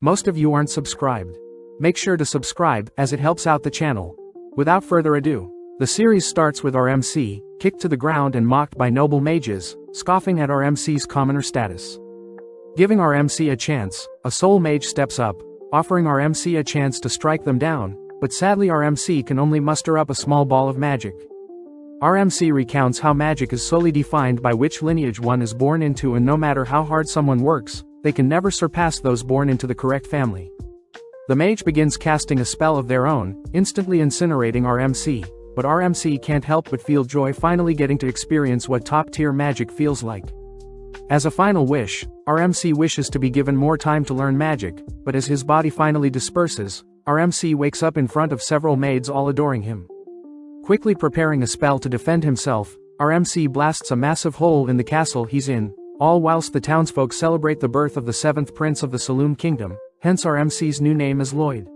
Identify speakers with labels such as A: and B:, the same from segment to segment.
A: Most of you aren't subscribed. Make sure to subscribe, as it helps out the channel. Without further ado, the series starts with our MC, kicked to the ground and mocked by noble mages, scoffing at our MC's commoner status. Giving our MC a chance, a soul mage steps up, offering our MC a chance to strike them down, but sadly our MC can only muster up a small ball of magic. Our MC recounts how magic is solely defined by which lineage one is born into, and no matter how hard someone works, they can never surpass those born into the correct family. The mage begins casting a spell of their own, instantly incinerating our MC, but our MC can't help but feel joy finally getting to experience what top-tier magic feels like. As a final wish, our MC wishes to be given more time to learn magic, but as his body finally disperses, our MC wakes up in front of several maids all adoring him. Quickly preparing a spell to defend himself, our MC blasts a massive hole in the castle he's in, all whilst the townsfolk celebrate the birth of the 7th prince of the Saloon Kingdom, hence our MC's new name is Lloyd.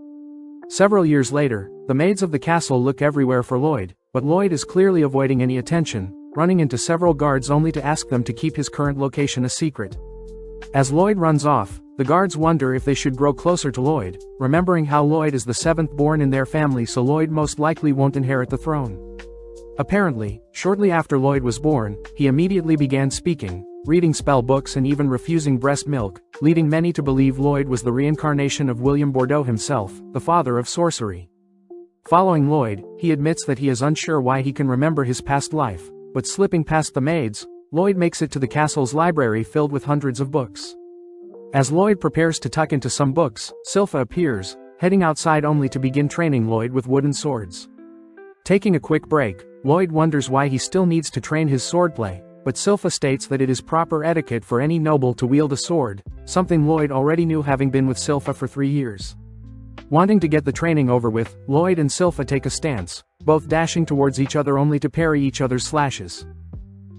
A: Several years later, the maids of the castle look everywhere for Lloyd, but Lloyd is clearly avoiding any attention, running into several guards only to ask them to keep his current location a secret. As Lloyd runs off, the guards wonder if they should grow closer to Lloyd, remembering how Lloyd is the 7th born in their family, so Lloyd most likely won't inherit the throne. Apparently, shortly after Lloyd was born, he immediately began speaking, reading spell books and even refusing breast milk, leading many to believe Lloyd was the reincarnation of William Bordeaux himself, the father of sorcery. Following Lloyd, he admits that he is unsure why he can remember his past life, but slipping past the maids, Lloyd makes it to the castle's library filled with hundreds of books. As Lloyd prepares to tuck into some books, Silpha appears, heading outside only to begin training Lloyd with wooden swords. Taking a quick break, Lloyd wonders why he still needs to train his swordplay, but Silpha states that it is proper etiquette for any noble to wield a sword, something Lloyd already knew having been with Silpha for 3 years. Wanting to get the training over with, Lloyd and Silpha take a stance, both dashing towards each other only to parry each other's slashes.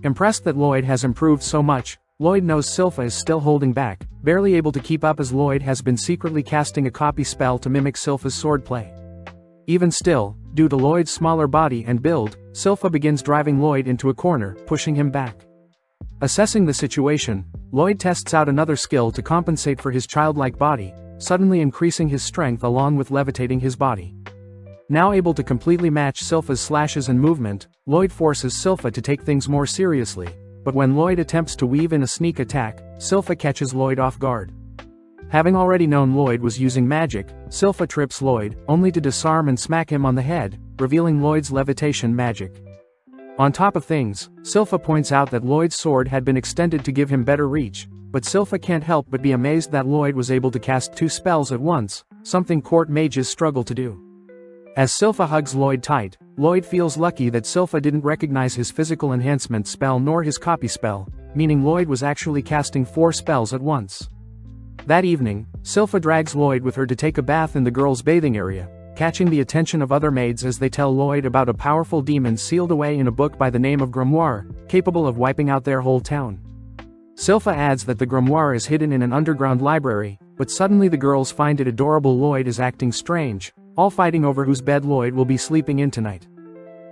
A: Impressed that Lloyd has improved so much, Lloyd knows Silpha is still holding back, barely able to keep up as Lloyd has been secretly casting a copy spell to mimic Silpha's swordplay. Even still, due to Lloyd's smaller body and build, Silpha begins driving Lloyd into a corner, pushing him back. Assessing the situation, Lloyd tests out another skill to compensate for his childlike body, suddenly increasing his strength along with levitating his body. Now able to completely match Silpha's slashes and movement, Lloyd forces Silpha to take things more seriously, but when Lloyd attempts to weave in a sneak attack, Silpha catches Lloyd off guard. Having already known Lloyd was using magic, Silpha trips Lloyd, only to disarm and smack him on the head, revealing Lloyd's levitation magic. On top of things, Silpha points out that Lloyd's sword had been extended to give him better reach, but Silpha can't help but be amazed that Lloyd was able to cast 2 spells at once, something court mages struggle to do. As Silpha hugs Lloyd tight, Lloyd feels lucky that Silpha didn't recognize his physical enhancement spell nor his copy spell, meaning Lloyd was actually casting 4 spells at once. That evening, Silpha drags Lloyd with her to take a bath in the girls' bathing area, catching the attention of other maids as they tell Lloyd about a powerful demon sealed away in a book by the name of Grimoire, capable of wiping out their whole town. Silpha adds that the grimoire is hidden in an underground library, but suddenly the girls find it adorable Lloyd is acting strange, all fighting over whose bed Lloyd will be sleeping in tonight.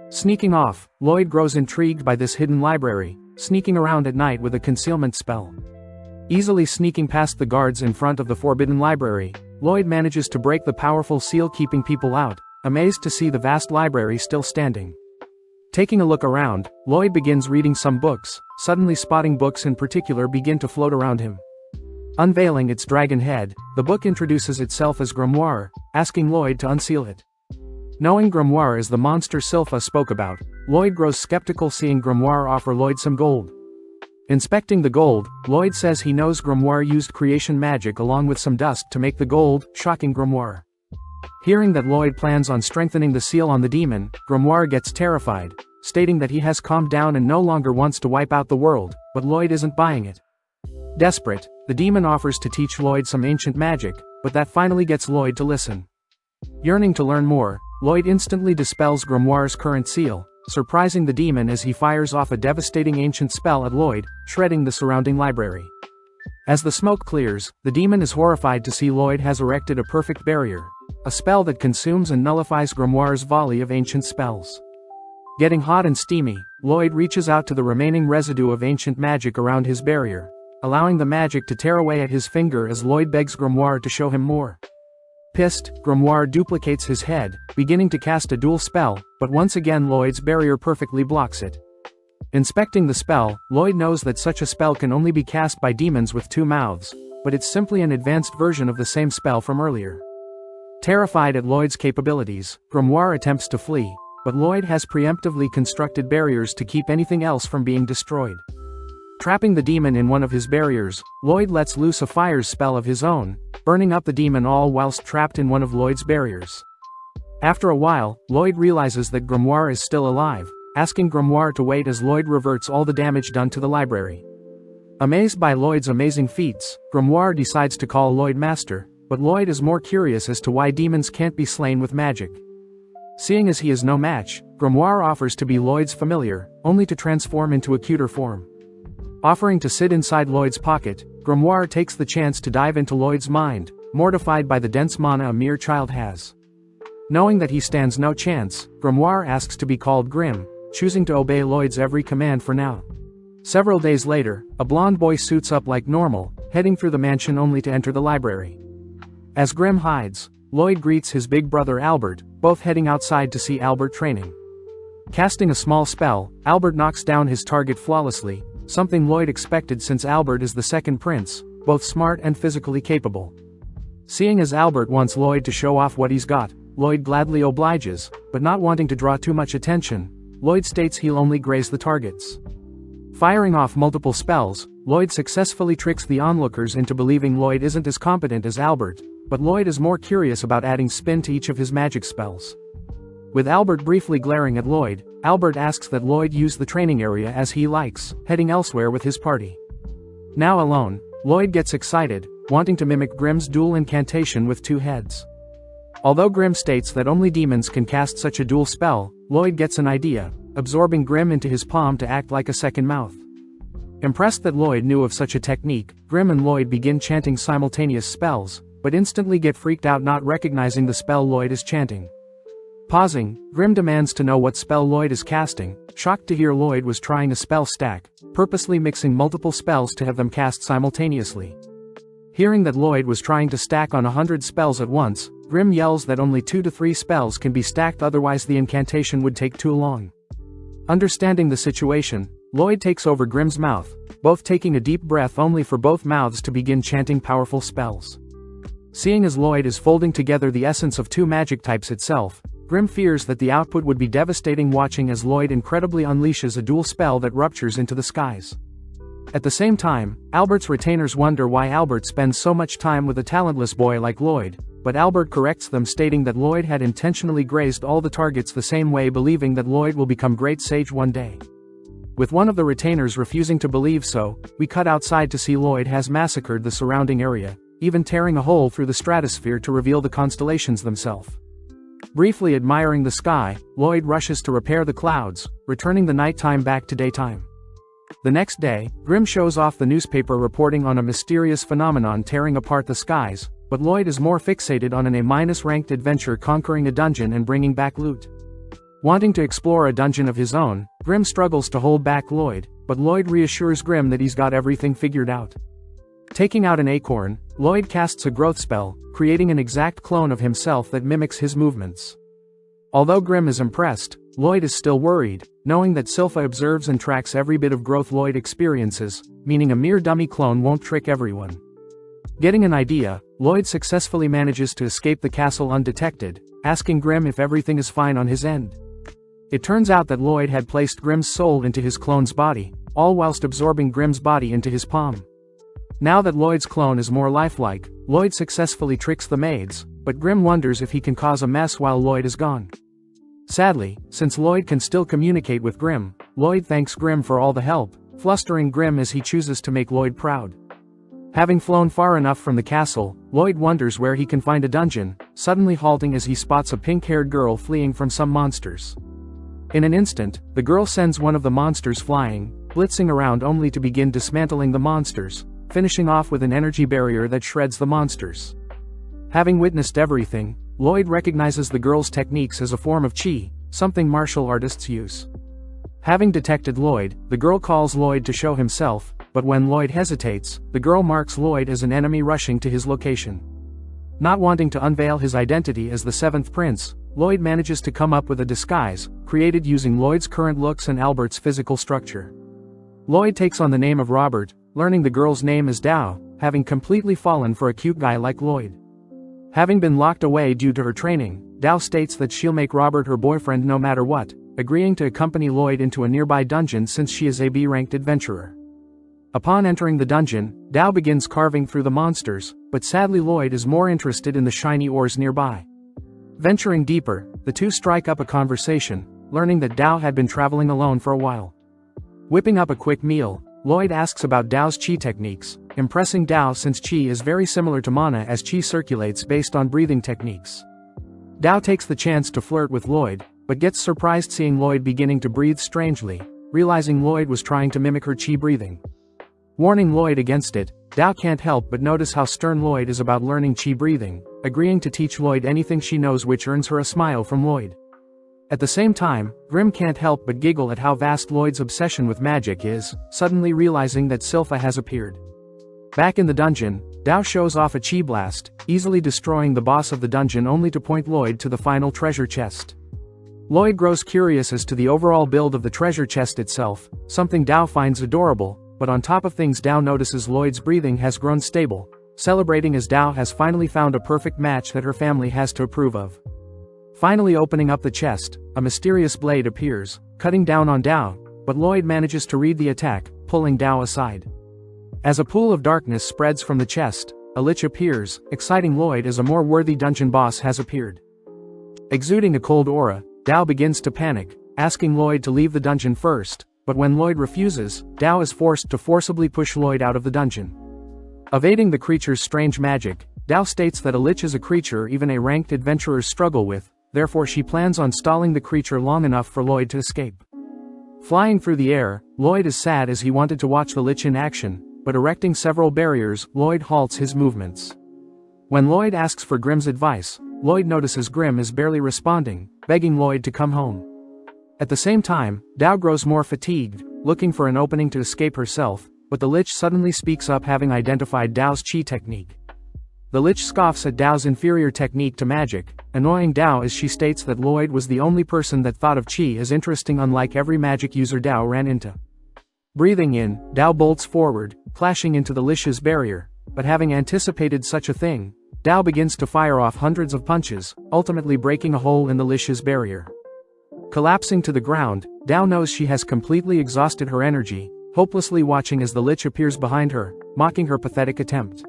A: Sneaking off, Lloyd grows intrigued by this hidden library, sneaking around at night with a concealment spell. Easily sneaking past the guards in front of the forbidden library, Lloyd manages to break the powerful seal keeping people out, amazed to see the vast library still standing. Taking a look around, Lloyd begins reading some books, suddenly spotting books in particular begin to float around him. Unveiling its dragon head, the book introduces itself as Grimoire, asking Lloyd to unseal it. Knowing Grimoire is the monster Silpha spoke about, Lloyd grows skeptical seeing Grimoire offer Lloyd some gold. Inspecting the gold, Lloyd says he knows Grimoire used creation magic along with some dust to make the gold, shocking Grimoire. Hearing that Lloyd plans on strengthening the seal on the demon, Grimoire gets terrified, stating that he has calmed down and no longer wants to wipe out the world, but Lloyd isn't buying it. Desperate, the demon offers to teach Lloyd some ancient magic, but that finally gets Lloyd to listen. Yearning to learn more, Lloyd instantly dispels Grimoire's current seal, surprising the demon as he fires off a devastating ancient spell at Lloyd, shredding the surrounding library. As the smoke clears, the demon is horrified to see Lloyd has erected a perfect barrier, a spell that consumes and nullifies Grimoire's volley of ancient spells. Getting hot and steamy, Lloyd reaches out to the remaining residue of ancient magic around his barrier. allowing the magic to tear away at his finger as Lloyd begs Grimoire to show him more. Pissed, Grimoire duplicates his head, beginning to cast a dual spell, but once again Lloyd's barrier perfectly blocks it. Inspecting the spell, Lloyd knows that such a spell can only be cast by demons with two mouths, but it's simply an advanced version of the same spell from earlier. Terrified at Lloyd's capabilities, Grimoire attempts to flee, but Lloyd has preemptively constructed barriers to keep anything else from being destroyed. Trapping the demon in one of his barriers, Lloyd lets loose a fire spell of his own, burning up the demon all whilst trapped in one of Lloyd's barriers. After a while, Lloyd realizes that Grimoire is still alive, asking Grimoire to wait as Lloyd reverts all the damage done to the library. Amazed by Lloyd's amazing feats, Grimoire decides to call Lloyd Master, but Lloyd is more curious as to why demons can't be slain with magic. Seeing as he is no match, Grimoire offers to be Lloyd's familiar, only to transform into a cuter form. Offering to sit inside Lloyd's pocket, Grimoire takes the chance to dive into Lloyd's mind, mortified by the dense mana a mere child has. Knowing that he stands no chance, Grimoire asks to be called Grim, choosing to obey Lloyd's every command for now. Several days later, a blonde boy suits up like normal, heading through the mansion only to enter the library. As Grim hides, Lloyd greets his big brother Albert, both heading outside to see Albert training. Casting a small spell, Albert knocks down his target flawlessly, something Lloyd expected since Albert is the second prince, both smart and physically capable. Seeing as Albert wants Lloyd to show off what he's got, Lloyd gladly obliges, but not wanting to draw too much attention, Lloyd states he'll only graze the targets. Firing off multiple spells, Lloyd successfully tricks the onlookers into believing Lloyd isn't as competent as Albert, but Lloyd is more curious about adding spin to each of his magic spells. With Albert briefly glaring at Lloyd, Albert asks that Lloyd use the training area as he likes, heading elsewhere with his party. Now alone, Lloyd gets excited, wanting to mimic Grim's dual incantation with two heads. Although Grim states that only demons can cast such a dual spell, Lloyd gets an idea, absorbing Grim into his palm to act like a second mouth. Impressed that Lloyd knew of such a technique, Grim and Lloyd begin chanting simultaneous spells, but instantly get freaked out not recognizing the spell Lloyd is chanting. Pausing, Grim demands to know what spell Lloyd is casting, shocked to hear Lloyd was trying a spell stack, purposely mixing multiple spells to have them cast simultaneously. Hearing that Lloyd was trying to stack on 100 spells at once, Grim yells that only 2 to 3 spells can be stacked, otherwise the incantation would take too long. Understanding the situation, Lloyd takes over Grim's mouth, both taking a deep breath only for both mouths to begin chanting powerful spells. Seeing as Lloyd is folding together the essence of two magic types itself, Grim fears that the output would be devastating, watching as Lloyd incredibly unleashes a dual spell that ruptures into the skies. At the same time, Albert's retainers wonder why Albert spends so much time with a talentless boy like Lloyd, but Albert corrects them, stating that Lloyd had intentionally grazed all the targets the same way, believing that Lloyd will become great sage one day. With one of the retainers refusing to believe so, we cut outside to see Lloyd has massacred the surrounding area, even tearing a hole through the stratosphere to reveal the constellations themselves. Briefly admiring the sky, Lloyd rushes to repair the clouds, returning the nighttime back to daytime. The next day, Grim shows off the newspaper reporting on a mysterious phenomenon tearing apart the skies, but Lloyd is more fixated on an A-ranked adventure conquering a dungeon and bringing back loot. Wanting to explore a dungeon of his own, Grim struggles to hold back Lloyd, but Lloyd reassures Grim that he's got everything figured out. Taking out an acorn, Lloyd casts a growth spell, creating an exact clone of himself that mimics his movements. Although Grim is impressed, Lloyd is still worried, knowing that Silpha observes and tracks every bit of growth Lloyd experiences, meaning a mere dummy clone won't trick everyone. Getting an idea, Lloyd successfully manages to escape the castle undetected, asking Grim if everything is fine on his end. It turns out that Lloyd had placed Grim's soul into his clone's body, all whilst absorbing Grim's body into his palm. Now that Lloyd's clone is more lifelike, Lloyd successfully tricks the maids, but Grim wonders if he can cause a mess while Lloyd is gone. Sadly, since Lloyd can still communicate with Grim, Lloyd thanks Grim for all the help, flustering Grim as he chooses to make Lloyd proud. Having flown far enough from the castle, Lloyd wonders where he can find a dungeon, suddenly halting as he spots a pink-haired girl fleeing from some monsters. In an instant, the girl sends one of the monsters flying, blitzing around only to begin dismantling the monsters, finishing off with an energy barrier that shreds the monsters. Having witnessed everything, Lloyd recognizes the girl's techniques as a form of chi, something martial artists use. Having detected Lloyd, the girl calls Lloyd to show himself, but when Lloyd hesitates, the girl marks Lloyd as an enemy rushing to his location. Not wanting to unveil his identity as the seventh prince, Lloyd manages to come up with a disguise, created using Lloyd's current looks and Albert's physical structure. Lloyd takes on the name of Robert, learning the girl's name is Dao, having completely fallen for a cute guy like Lloyd. Having been locked away due to her training, Dao states that she'll make Robert her boyfriend no matter what, agreeing to accompany Lloyd into a nearby dungeon since she is a B-ranked adventurer. Upon entering the dungeon, Dao begins carving through the monsters, but sadly Lloyd is more interested in the shiny ores nearby. Venturing deeper, the two strike up a conversation, learning that Dao had been traveling alone for a while. Whipping up a quick meal, Lloyd asks about Dao's chi techniques, impressing Dao since chi is very similar to mana as chi circulates based on breathing techniques. Dao takes the chance to flirt with Lloyd, but gets surprised seeing Lloyd beginning to breathe strangely, realizing Lloyd was trying to mimic her chi breathing. Warning Lloyd against it, Dao can't help but notice how stern Lloyd is about learning chi breathing, agreeing to teach Lloyd anything she knows, which earns her a smile from Lloyd. At the same time, Grim can't help but giggle at how vast Lloyd's obsession with magic is, suddenly realizing that Silpha has appeared. Back in the dungeon, Dao shows off a chi blast, easily destroying the boss of the dungeon only to point Lloyd to the final treasure chest. Lloyd grows curious as to the overall build of the treasure chest itself, something Dao finds adorable, but on top of things Dao notices Lloyd's breathing has grown stable, celebrating as Dao has finally found a perfect match that her family has to approve of. Finally opening up the chest, a mysterious blade appears, cutting down on Dao, but Lloyd manages to read the attack, pulling Dao aside. As a pool of darkness spreads from the chest, a lich appears, exciting Lloyd as a more worthy dungeon boss has appeared. Exuding a cold aura, Dao begins to panic, asking Lloyd to leave the dungeon first, but when Lloyd refuses, Dao is forced to forcibly push Lloyd out of the dungeon. Evading the creature's strange magic, Dao states that a lich is a creature even a ranked adventurers struggle with, therefore she plans on stalling the creature long enough for Lloyd to escape. Flying through the air, Lloyd is sad as he wanted to watch the lich in action, but erecting several barriers, Lloyd halts his movements. When Lloyd asks for Grim's advice, Lloyd notices Grim is barely responding, begging Lloyd to come home. At the same time, Dao grows more fatigued, looking for an opening to escape herself, but the lich suddenly speaks up, having identified Dao's chi technique. The lich scoffs at Dao's inferior technique to magic, annoying Dao as she states that Lloyd was the only person that thought of chi as interesting, unlike every magic user Dao ran into. Breathing in, Dao bolts forward, clashing into the lich's barrier, but having anticipated such a thing, Dao begins to fire off hundreds of punches, ultimately breaking a hole in the lich's barrier. Collapsing to the ground, Dao knows she has completely exhausted her energy, hopelessly watching as the lich appears behind her, mocking her pathetic attempt.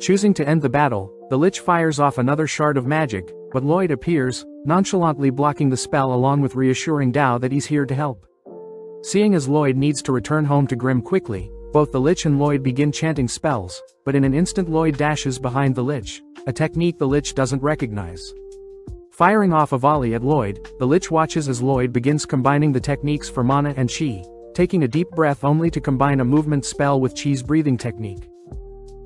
A: Choosing to end the battle, the lich fires off another shard of magic, but Lloyd appears, nonchalantly blocking the spell along with reassuring Dao that he's here to help. Seeing as Lloyd needs to return home to Grim quickly, both the lich and Lloyd begin chanting spells, but in an instant Lloyd dashes behind the lich, a technique the lich doesn't recognize. Firing off a volley at Lloyd, the lich watches as Lloyd begins combining the techniques for mana and chi, taking a deep breath only to combine a movement spell with chi's breathing technique.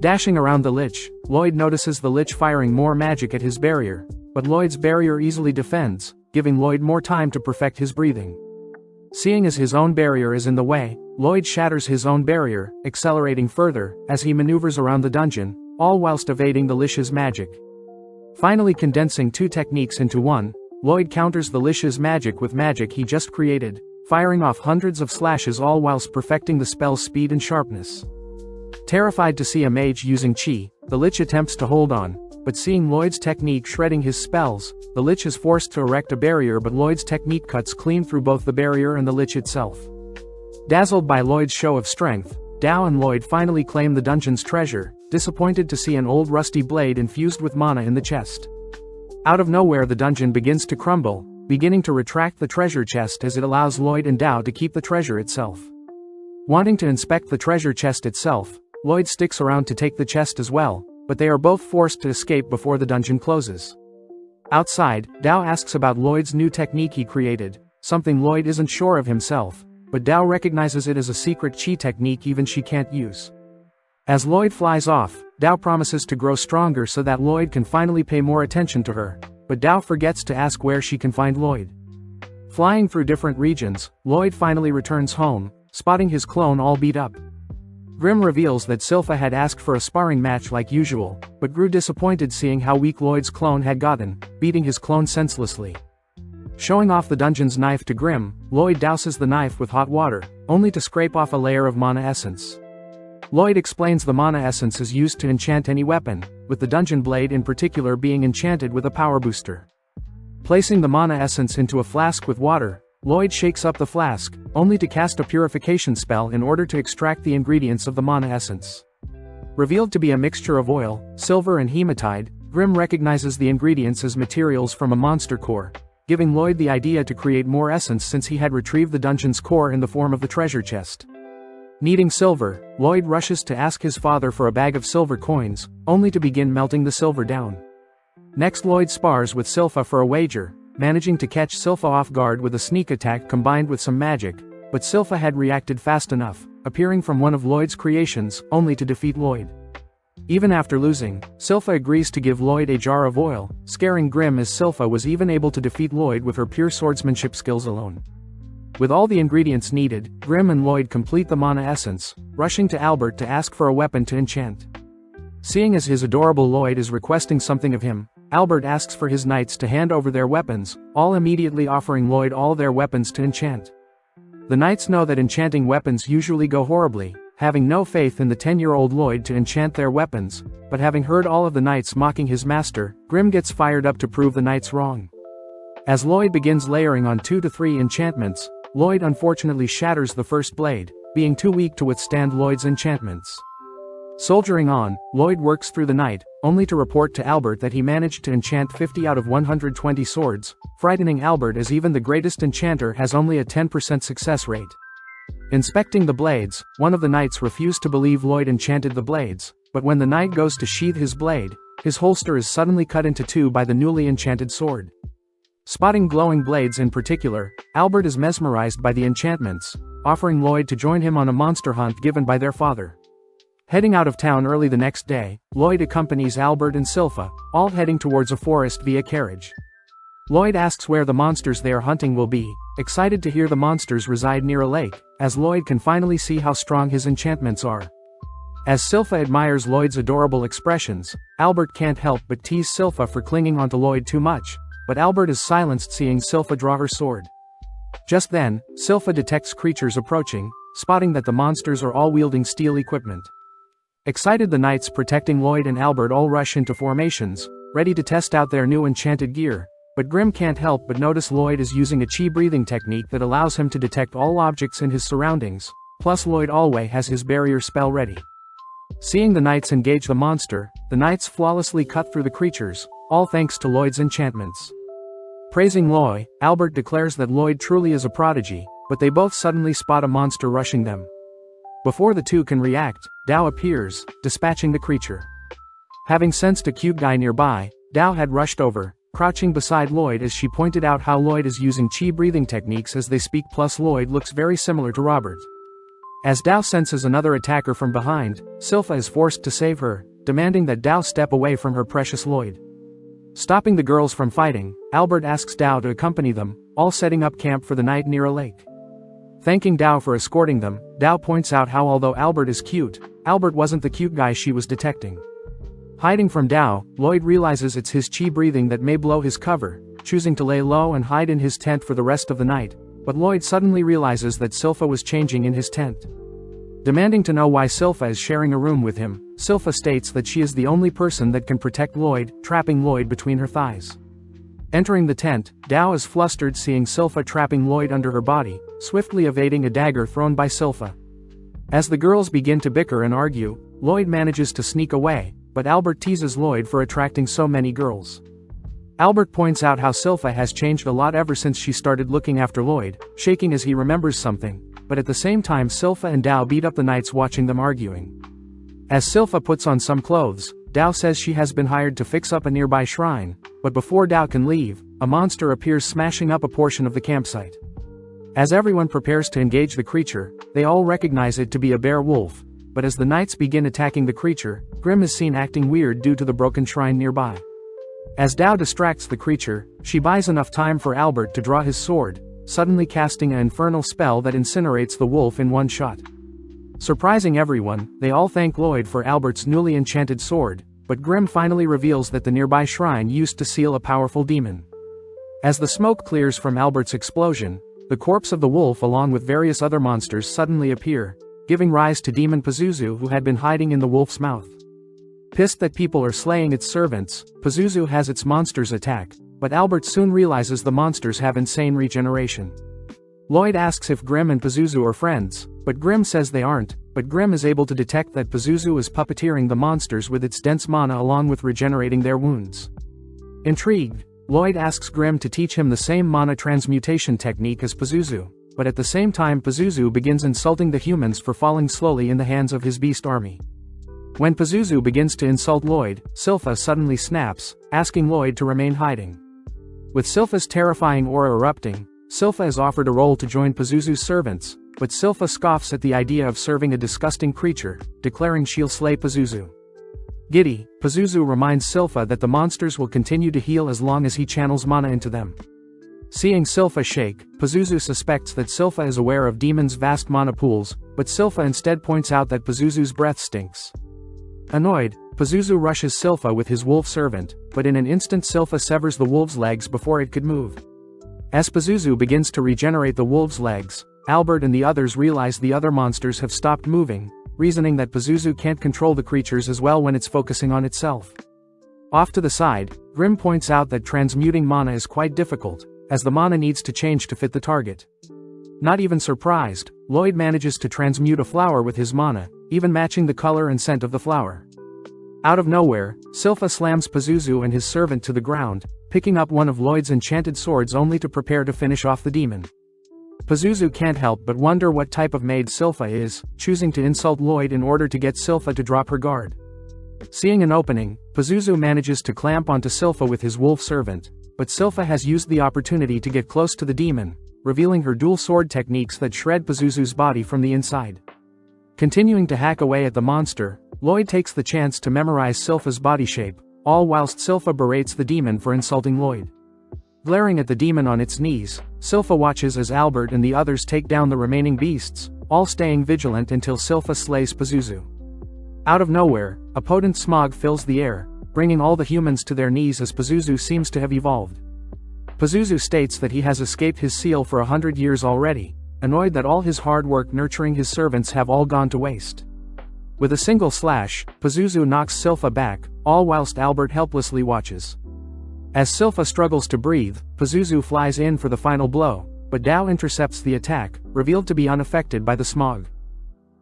A: Dashing around the lich, Lloyd notices the lich firing more magic at his barrier, but Lloyd's barrier easily defends, giving Lloyd more time to perfect his breathing. Seeing as his own barrier is in the way, Lloyd shatters his own barrier, accelerating further, as he maneuvers around the dungeon, all whilst evading the lich's magic. Finally condensing two techniques into one, Lloyd counters the lich's magic with magic he just created, firing off hundreds of slashes all whilst perfecting the spell's speed and sharpness. Terrified to see a mage using chi, the lich attempts to hold on, but seeing Lloyd's technique shredding his spells, the lich is forced to erect a barrier, but Lloyd's technique cuts clean through both the barrier and the lich itself. Dazzled by Lloyd's show of strength, Dao and Lloyd finally claim the dungeon's treasure, disappointed to see an old rusty blade infused with mana in the chest. Out of nowhere the dungeon begins to crumble, beginning to retract the treasure chest as it allows Lloyd and Dao to keep the treasure itself. Wanting to inspect the treasure chest itself, Lloyd sticks around to take the chest as well, but they are both forced to escape before the dungeon closes. Outside, Dao asks about Lloyd's new technique he created, something Lloyd isn't sure of himself, but Dao recognizes it as a secret chi technique even she can't use. As Lloyd flies off, Dao promises to grow stronger so that Lloyd can finally pay more attention to her, but Dao forgets to ask where she can find Lloyd. Flying through different regions, Lloyd finally returns home, spotting his clone all beat up. Grim reveals that Silpha had asked for a sparring match like usual, but grew disappointed seeing how weak Lloyd's clone had gotten, beating his clone senselessly. Showing off the dungeon's knife to Grim, Lloyd douses the knife with hot water, only to scrape off a layer of mana essence. Lloyd explains the mana essence is used to enchant any weapon, with the dungeon blade in particular being enchanted with a power booster. Placing the mana essence into a flask with water, Lloyd shakes up the flask, only to cast a purification spell in order to extract the ingredients of the mana essence. Revealed to be a mixture of oil, silver and hematite, Grim recognizes the ingredients as materials from a monster core, giving Lloyd the idea to create more essence since he had retrieved the dungeon's core in the form of the treasure chest. Needing silver, Lloyd rushes to ask his father for a bag of silver coins, only to begin melting the silver down. Next Lloyd spars with Silpha for a wager, managing to catch Silpha off guard with a sneak attack combined with some magic, but Silpha had reacted fast enough, appearing from one of Lloyd's creations, only to defeat Lloyd. Even after losing, Silpha agrees to give Lloyd a jar of oil, scaring Grim as Silpha was even able to defeat Lloyd with her pure swordsmanship skills alone. With all the ingredients needed, Grim and Lloyd complete the mana essence, rushing to Albert to ask for a weapon to enchant. Seeing as his adorable Lloyd is requesting something of him, Albert asks for his knights to hand over their weapons, all immediately offering Lloyd all their weapons to enchant. The knights know that enchanting weapons usually go horribly, having no faith in the 10-year-old Lloyd to enchant their weapons, but having heard all of the knights mocking his master, Grim gets fired up to prove the knights wrong. As Lloyd begins layering on 2 to 3 enchantments, Lloyd unfortunately shatters the first blade, being too weak to withstand Lloyd's enchantments. Soldiering on, Lloyd works through the night, only to report to Albert that he managed to enchant 50 out of 120 swords, frightening Albert as even the greatest enchanter has only a 10% success rate. Inspecting the blades, one of the knights refused to believe Lloyd enchanted the blades, but when the knight goes to sheath his blade, his holster is suddenly cut into 2 by the newly enchanted sword. Spotting glowing blades in particular, Albert is mesmerized by the enchantments, offering Lloyd to join him on a monster hunt given by their father. Heading out of town early the next day, Lloyd accompanies Albert and Silpha, all heading towards a forest via carriage. Lloyd asks where the monsters they are hunting will be, excited to hear the monsters reside near a lake, as Lloyd can finally see how strong his enchantments are. As Silpha admires Lloyd's adorable expressions, Albert can't help but tease Silpha for clinging onto Lloyd too much, but Albert is silenced seeing Silpha draw her sword. Just then, Silpha detects creatures approaching, spotting that the monsters are all wielding steel equipment. Excited, the knights protecting Lloyd and Albert all rush into formations, ready to test out their new enchanted gear, but Grim can't help but notice Lloyd is using a chi breathing technique that allows him to detect all objects in his surroundings, plus Lloyd always has his barrier spell ready. Seeing the knights engage the monster, the knights flawlessly cut through the creatures, all thanks to Lloyd's enchantments. Praising Lloyd, Albert declares that Lloyd truly is a prodigy, but they both suddenly spot a monster rushing them. Before the two can react, Dao appears, dispatching the creature. Having sensed a cute guy nearby, Dao had rushed over, crouching beside Lloyd as she pointed out how Lloyd is using chi breathing techniques as they speak, plus Lloyd looks very similar to Robert. As Dao senses another attacker from behind, Silpha is forced to save her, demanding that Dao step away from her precious Lloyd. Stopping the girls from fighting, Albert asks Dao to accompany them, all setting up camp for the night near a lake. Thanking Dao for escorting them, Dao points out how although Albert is cute, Albert wasn't the cute guy she was detecting. Hiding from Dao, Lloyd realizes it's his chi breathing that may blow his cover, choosing to lay low and hide in his tent for the rest of the night, but Lloyd suddenly realizes that Silpha was changing in his tent. Demanding to know why Silpha is sharing a room with him, Silpha states that she is the only person that can protect Lloyd, trapping Lloyd between her thighs. Entering the tent, Dao is flustered seeing Silpha trapping Lloyd under her body, swiftly evading a dagger thrown by Silpha. As the girls begin to bicker and argue, Lloyd manages to sneak away, but Albert teases Lloyd for attracting so many girls. Albert points out how Silpha has changed a lot ever since she started looking after Lloyd, shaking as he remembers something, but at the same time Silpha and Dao beat up the knights watching them arguing. As Silpha puts on some clothes, Dao says she has been hired to fix up a nearby shrine, but before Dao can leave, a monster appears smashing up a portion of the campsite. As everyone prepares to engage the creature, they all recognize it to be a bear wolf, but as the knights begin attacking the creature, Grim is seen acting weird due to the broken shrine nearby. As Dao distracts the creature, she buys enough time for Albert to draw his sword, suddenly casting an infernal spell that incinerates the wolf in one shot. Surprising everyone, they all thank Lloyd for Albert's newly enchanted sword, but Grimm finally reveals that the nearby shrine used to seal a powerful demon. As the smoke clears from Albert's explosion, the corpse of the wolf along with various other monsters suddenly appear, giving rise to Demon Pazuzu, who had been hiding in the wolf's mouth. Pissed that people are slaying its servants, Pazuzu has its monsters attack, but Albert soon realizes the monsters have insane regeneration. Lloyd asks if Grimm and Pazuzu are friends, but Grimm says they aren't, but Grimm is able to detect that Pazuzu is puppeteering the monsters with its dense mana along with regenerating their wounds. Intrigued, Lloyd asks Grimm to teach him the same mana transmutation technique as Pazuzu, but at the same time Pazuzu begins insulting the humans for falling slowly in the hands of his beast army. When Pazuzu begins to insult Lloyd, Silpha suddenly snaps, asking Lloyd to remain hiding. With Silpha's terrifying aura erupting, Silpha is offered a role to join Pazuzu's servants, but Silpha scoffs at the idea of serving a disgusting creature, declaring she'll slay Pazuzu. Giddy, Pazuzu reminds Silpha that the monsters will continue to heal as long as he channels mana into them. Seeing Silpha shake, Pazuzu suspects that Silpha is aware of Demon's vast mana pools, but Silpha instead points out that Pazuzu's breath stinks. Annoyed, Pazuzu rushes Silpha with his wolf servant, but in an instant Silpha severs the wolf's legs before it could move. As Pazuzu begins to regenerate the wolf's legs, Albert and the others realize the other monsters have stopped moving, reasoning that Pazuzu can't control the creatures as well when it's focusing on itself. Off to the side, Grimm points out that transmuting mana is quite difficult, as the mana needs to change to fit the target. Not even surprised, Lloyd manages to transmute a flower with his mana, even matching the color and scent of the flower. Out of nowhere, Silpha slams Pazuzu and his servant to the ground, picking up one of Lloyd's enchanted swords only to prepare to finish off the demon. Pazuzu can't help but wonder what type of maid Silpha is, choosing to insult Lloyd in order to get Silpha to drop her guard. Seeing an opening, Pazuzu manages to clamp onto Silpha with his wolf servant, but Silpha has used the opportunity to get close to the demon, revealing her dual sword techniques that shred Pazuzu's body from the inside. Continuing to hack away at the monster, Lloyd takes the chance to memorize Silpha's body shape, all whilst Silpha berates the demon for insulting Lloyd. Glaring at the demon on its knees, Silpha watches as Albert and the others take down the remaining beasts, all staying vigilant until Silpha slays Pazuzu. Out of nowhere, a potent smog fills the air, bringing all the humans to their knees as Pazuzu seems to have evolved. Pazuzu states that he has escaped his seal for 100 years already, annoyed that all his hard work nurturing his servants have all gone to waste. With a single slash, Pazuzu knocks Silpha back, all whilst Albert helplessly watches. As Silpha struggles to breathe, Pazuzu flies in for the final blow, but Dao intercepts the attack, revealed to be unaffected by the smog.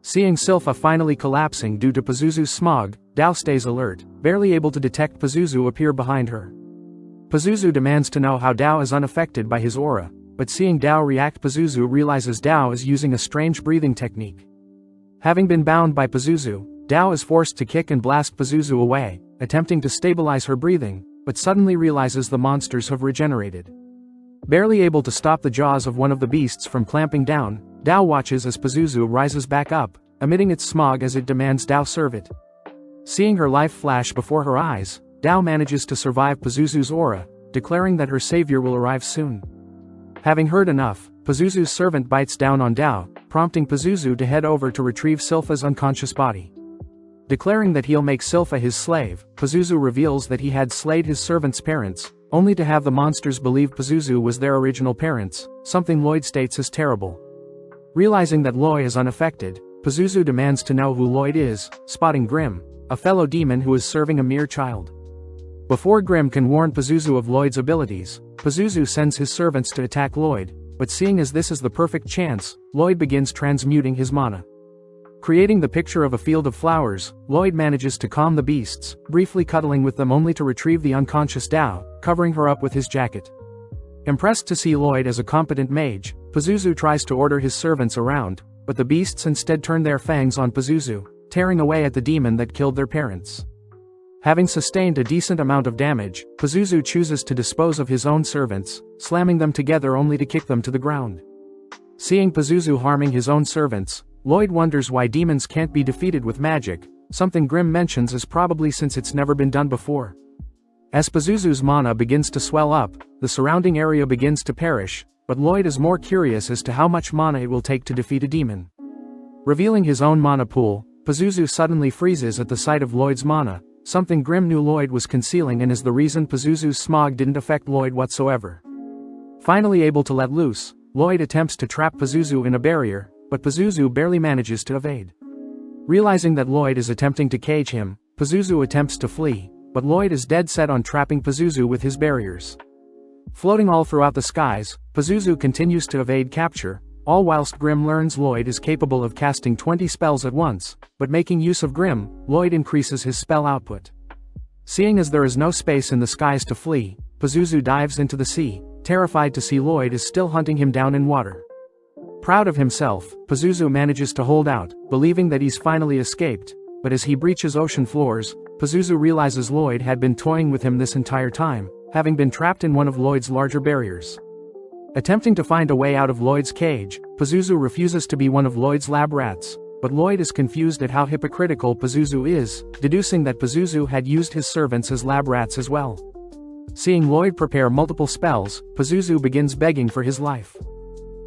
A: Seeing Silpha finally collapsing due to Pazuzu's smog, Dao stays alert, barely able to detect Pazuzu appear behind her. Pazuzu demands to know how Dao is unaffected by his aura, but seeing Dao react, Pazuzu realizes Dao is using a strange breathing technique. Having been bound by Pazuzu, Dao is forced to kick and blast Pazuzu away, attempting to stabilize her breathing, but suddenly realizes the monsters have regenerated. Barely able to stop the jaws of one of the beasts from clamping down, Dao watches as Pazuzu rises back up, emitting its smog as it demands Dao serve it. Seeing her life flash before her eyes, Dao manages to survive Pazuzu's aura, declaring that her savior will arrive soon. Having heard enough, Pazuzu's servant bites down on Dao, prompting Pazuzu to head over to retrieve Silpha's unconscious body. Declaring that he'll make Silpha his slave, Pazuzu reveals that he had slayed his servant's parents, only to have the monsters believe Pazuzu was their original parents, something Lloyd states is terrible. Realizing that Lloyd is unaffected, Pazuzu demands to know who Lloyd is, spotting Grimm, a fellow demon who is serving a mere child. Before Grimm can warn Pazuzu of Lloyd's abilities, Pazuzu sends his servants to attack Lloyd, but seeing as this is the perfect chance, Lloyd begins transmuting his mana. Creating the picture of a field of flowers, Lloyd manages to calm the beasts, briefly cuddling with them only to retrieve the unconscious Dao, covering her up with his jacket. Impressed to see Lloyd as a competent mage, Pazuzu tries to order his servants around, but the beasts instead turn their fangs on Pazuzu, tearing away at the demon that killed their parents. Having sustained a decent amount of damage, Pazuzu chooses to dispose of his own servants, slamming them together only to kick them to the ground. Seeing Pazuzu harming his own servants, Lloyd wonders why demons can't be defeated with magic, something Grimm mentions is probably since it's never been done before. As Pazuzu's mana begins to swell up, the surrounding area begins to perish, but Lloyd is more curious as to how much mana it will take to defeat a demon. Revealing his own mana pool, Pazuzu suddenly freezes at the sight of Lloyd's mana, something Grim knew Lloyd was concealing and is the reason Pazuzu's smog didn't affect Lloyd whatsoever. Finally able to let loose, Lloyd attempts to trap Pazuzu in a barrier, but Pazuzu barely manages to evade. Realizing that Lloyd is attempting to cage him, Pazuzu attempts to flee, but Lloyd is dead set on trapping Pazuzu with his barriers. Floating all throughout the skies, Pazuzu continues to evade capture, all whilst Grim learns Lloyd is capable of casting 20 spells at once, but making use of Grim, Lloyd increases his spell output. Seeing as there is no space in the skies to flee, Pazuzu dives into the sea, terrified to see Lloyd is still hunting him down in water. Proud of himself, Pazuzu manages to hold out, believing that he's finally escaped, but as he breaches ocean floors, Pazuzu realizes Lloyd had been toying with him this entire time, having been trapped in one of Lloyd's larger barriers. Attempting to find a way out of Lloyd's cage, Pazuzu refuses to be one of Lloyd's lab rats, but Lloyd is confused at how hypocritical Pazuzu is, deducing that Pazuzu had used his servants as lab rats as well. Seeing Lloyd prepare multiple spells, Pazuzu begins begging for his life.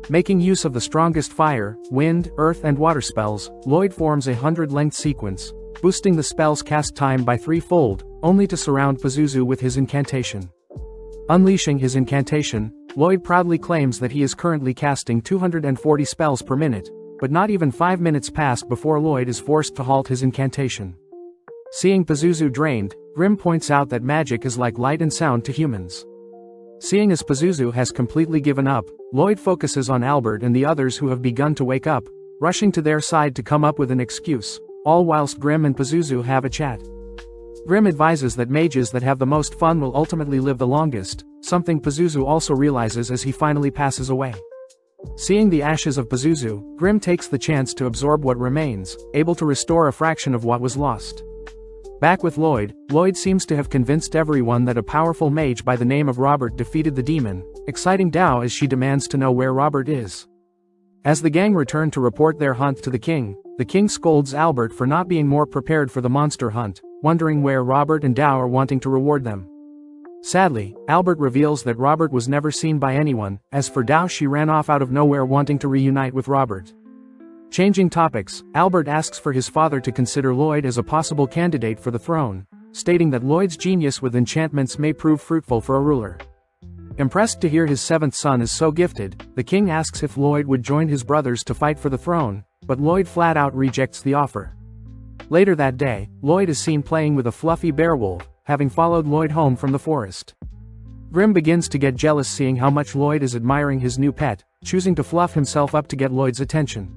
A: Making use of the strongest fire, wind, earth and water spells, Lloyd forms a 100-length sequence, boosting the spell's cast time by 3-fold, only to surround Pazuzu with his incantation. Unleashing his incantation, Lloyd proudly claims that he is currently casting 240 spells per minute, but not even 5 minutes pass before Lloyd is forced to halt his incantation. Seeing Pazuzu drained, Grim points out that magic is like light and sound to humans. Seeing as Pazuzu has completely given up, Lloyd focuses on Albert and the others who have begun to wake up, rushing to their side to come up with an excuse, all whilst Grim and Pazuzu have a chat. Grim advises that mages that have the most fun will ultimately live the longest, something Pazuzu also realizes as he finally passes away. Seeing the ashes of Pazuzu, Grim takes the chance to absorb what remains, able to restore a fraction of what was lost. Back with Lloyd, Lloyd seems to have convinced everyone that a powerful mage by the name of Robert defeated the demon, exciting Dao as she demands to know where Robert is. As the gang return to report their hunt to the king scolds Albert for not being more prepared for the monster hunt, wondering where Robert and Dao are wanting to reward them. Sadly, Albert reveals that Robert was never seen by anyone, as for Dao she ran off out of nowhere wanting to reunite with Robert. Changing topics, Albert asks for his father to consider Lloyd as a possible candidate for the throne, stating that Lloyd's genius with enchantments may prove fruitful for a ruler. Impressed to hear his seventh son is so gifted, the king asks if Lloyd would join his brothers to fight for the throne, but Lloyd flat out rejects the offer. Later that day, Lloyd is seen playing with a fluffy bearwolf, having followed Lloyd home from the forest. Grim begins to get jealous seeing how much Lloyd is admiring his new pet, choosing to fluff himself up to get Lloyd's attention.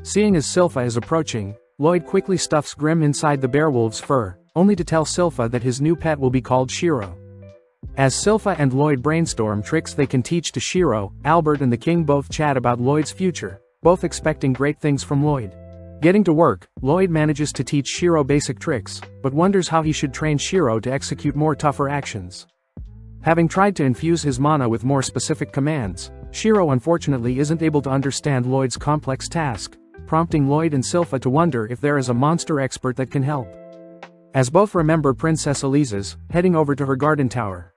A: Seeing as Silpha is approaching, Lloyd quickly stuffs Grim inside the bearwolf's fur, only to tell Silpha that his new pet will be called Shiro. As Silpha and Lloyd brainstorm tricks they can teach to Shiro, Albert and the king both chat about Lloyd's future, both expecting great things from Lloyd. Getting to work, Lloyd manages to teach Shiro basic tricks, but wonders how he should train Shiro to execute more tougher actions. Having tried to infuse his mana with more specific commands, Shiro unfortunately isn't able to understand Lloyd's complex task, prompting Lloyd and Silpha to wonder if there is a monster expert that can help. As both remember Princess Elise's, heading over to her garden tower.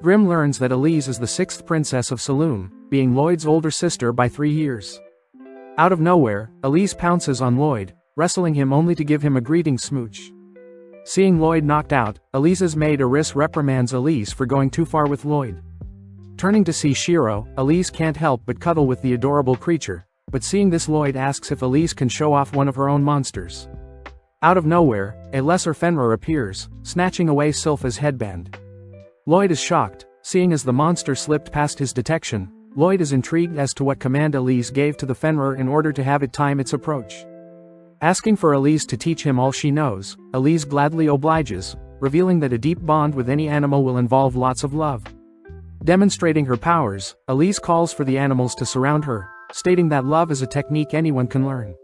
A: Grim learns that Elise is the 6th princess of Saloon, being Lloyd's older sister by 3 years. Out of nowhere, Elise pounces on Lloyd, wrestling him only to give him a greeting smooch. Seeing Lloyd knocked out, Elise's maid Eris reprimands Elise for going too far with Lloyd. Turning to see Shiro, Elise can't help but cuddle with the adorable creature, but seeing this Lloyd asks if Elise can show off one of her own monsters. Out of nowhere, a lesser Fenrir appears, snatching away Silpha's headband. Lloyd is shocked, seeing as the monster slipped past his detection. Lloyd is intrigued as to what command Elise gave to the Fenrir in order to have it time its approach. Asking for Elise to teach him all she knows, Elise gladly obliges, revealing that a deep bond with any animal will involve lots of love. Demonstrating her powers, Elise calls for the animals to surround her, stating that love is a technique anyone can learn.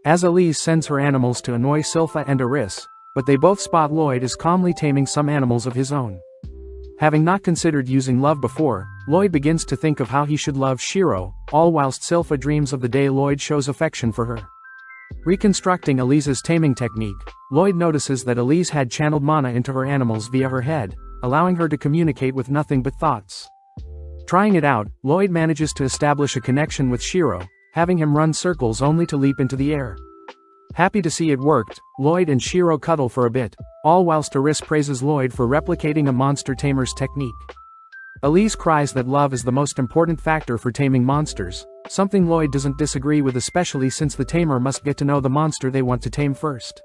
A: As Elise sends her animals to annoy Silpha and Eris, but they both spot Lloyd as calmly taming some animals of his own. Having not considered using love before, Lloyd begins to think of how he should love Shiro, all whilst Silpha dreams of the day Lloyd shows affection for her. Reconstructing Elise's taming technique, Lloyd notices that Elise had channeled mana into her animals via her head, allowing her to communicate with nothing but thoughts. Trying it out, Lloyd manages to establish a connection with Shiro, having him run circles only to leap into the air. Happy to see it worked, Lloyd and Shiro cuddle for a bit, all whilst Aris praises Lloyd for replicating a monster tamer's technique. Elise cries that love is the most important factor for taming monsters, something Lloyd doesn't disagree with, especially since the tamer must get to know the monster they want to tame first.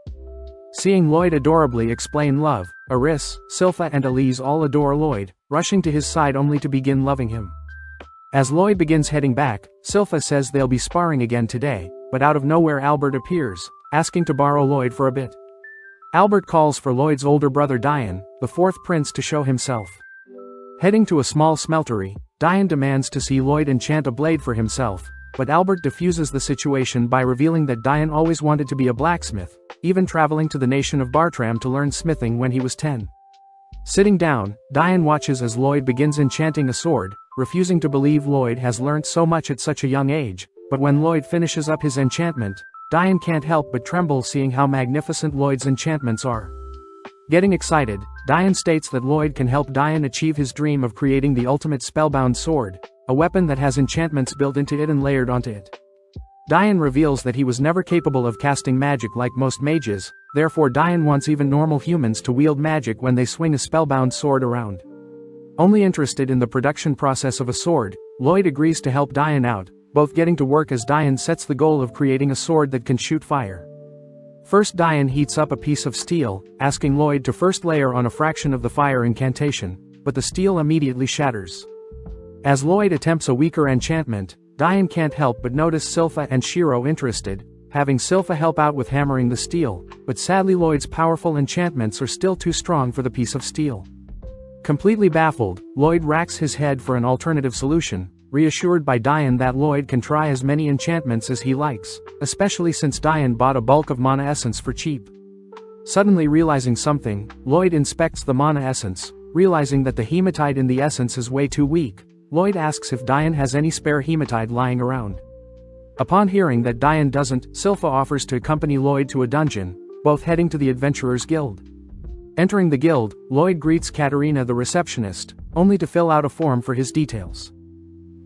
A: Seeing Lloyd adorably explain love, Aris, Silpha and Elise all adore Lloyd, rushing to his side only to begin loving him. As Lloyd begins heading back, Silpha says they'll be sparring again today, but out of nowhere Albert appears, asking to borrow Lloyd for a bit. Albert calls for Lloyd's older brother Dian, the fourth prince, to show himself. Heading to a small smeltery, Dian demands to see Lloyd enchant a blade for himself, but Albert diffuses the situation by revealing that Dian always wanted to be a blacksmith, even traveling to the nation of Bartram to learn smithing when he was 10. Sitting down, Dian watches as Lloyd begins enchanting a sword, refusing to believe Lloyd has learnt so much at such a young age, but when Lloyd finishes up his enchantment, Dian can't help but tremble seeing how magnificent Lloyd's enchantments are. Getting excited, Dian states that Lloyd can help Dian achieve his dream of creating the ultimate spellbound sword, a weapon that has enchantments built into it and layered onto it. Dian reveals that he was never capable of casting magic like most mages, therefore Dian wants even normal humans to wield magic when they swing a spellbound sword around. Only interested in the production process of a sword, Lloyd agrees to help Dian out, both getting to work as Dian sets the goal of creating a sword that can shoot fire. First Dian heats up a piece of steel, asking Lloyd to first layer on a fraction of the fire incantation, but the steel immediately shatters. As Lloyd attempts a weaker enchantment, Dian can't help but notice Silpha and Shiro interested, having Silpha help out with hammering the steel, but sadly Lloyd's powerful enchantments are still too strong for the piece of steel. Completely baffled, Lloyd racks his head for an alternative solution, reassured by Dian that Lloyd can try as many enchantments as he likes, especially since Dian bought a bulk of mana essence for cheap. Suddenly realizing something, Lloyd inspects the mana essence, realizing that the hematite in the essence is way too weak. Lloyd asks if Dian has any spare hematite lying around. Upon hearing that Dian doesn't, Silpha offers to accompany Lloyd to a dungeon, both heading to the Adventurers Guild. Entering the guild, Lloyd greets Katerina the receptionist, only to fill out a form for his details.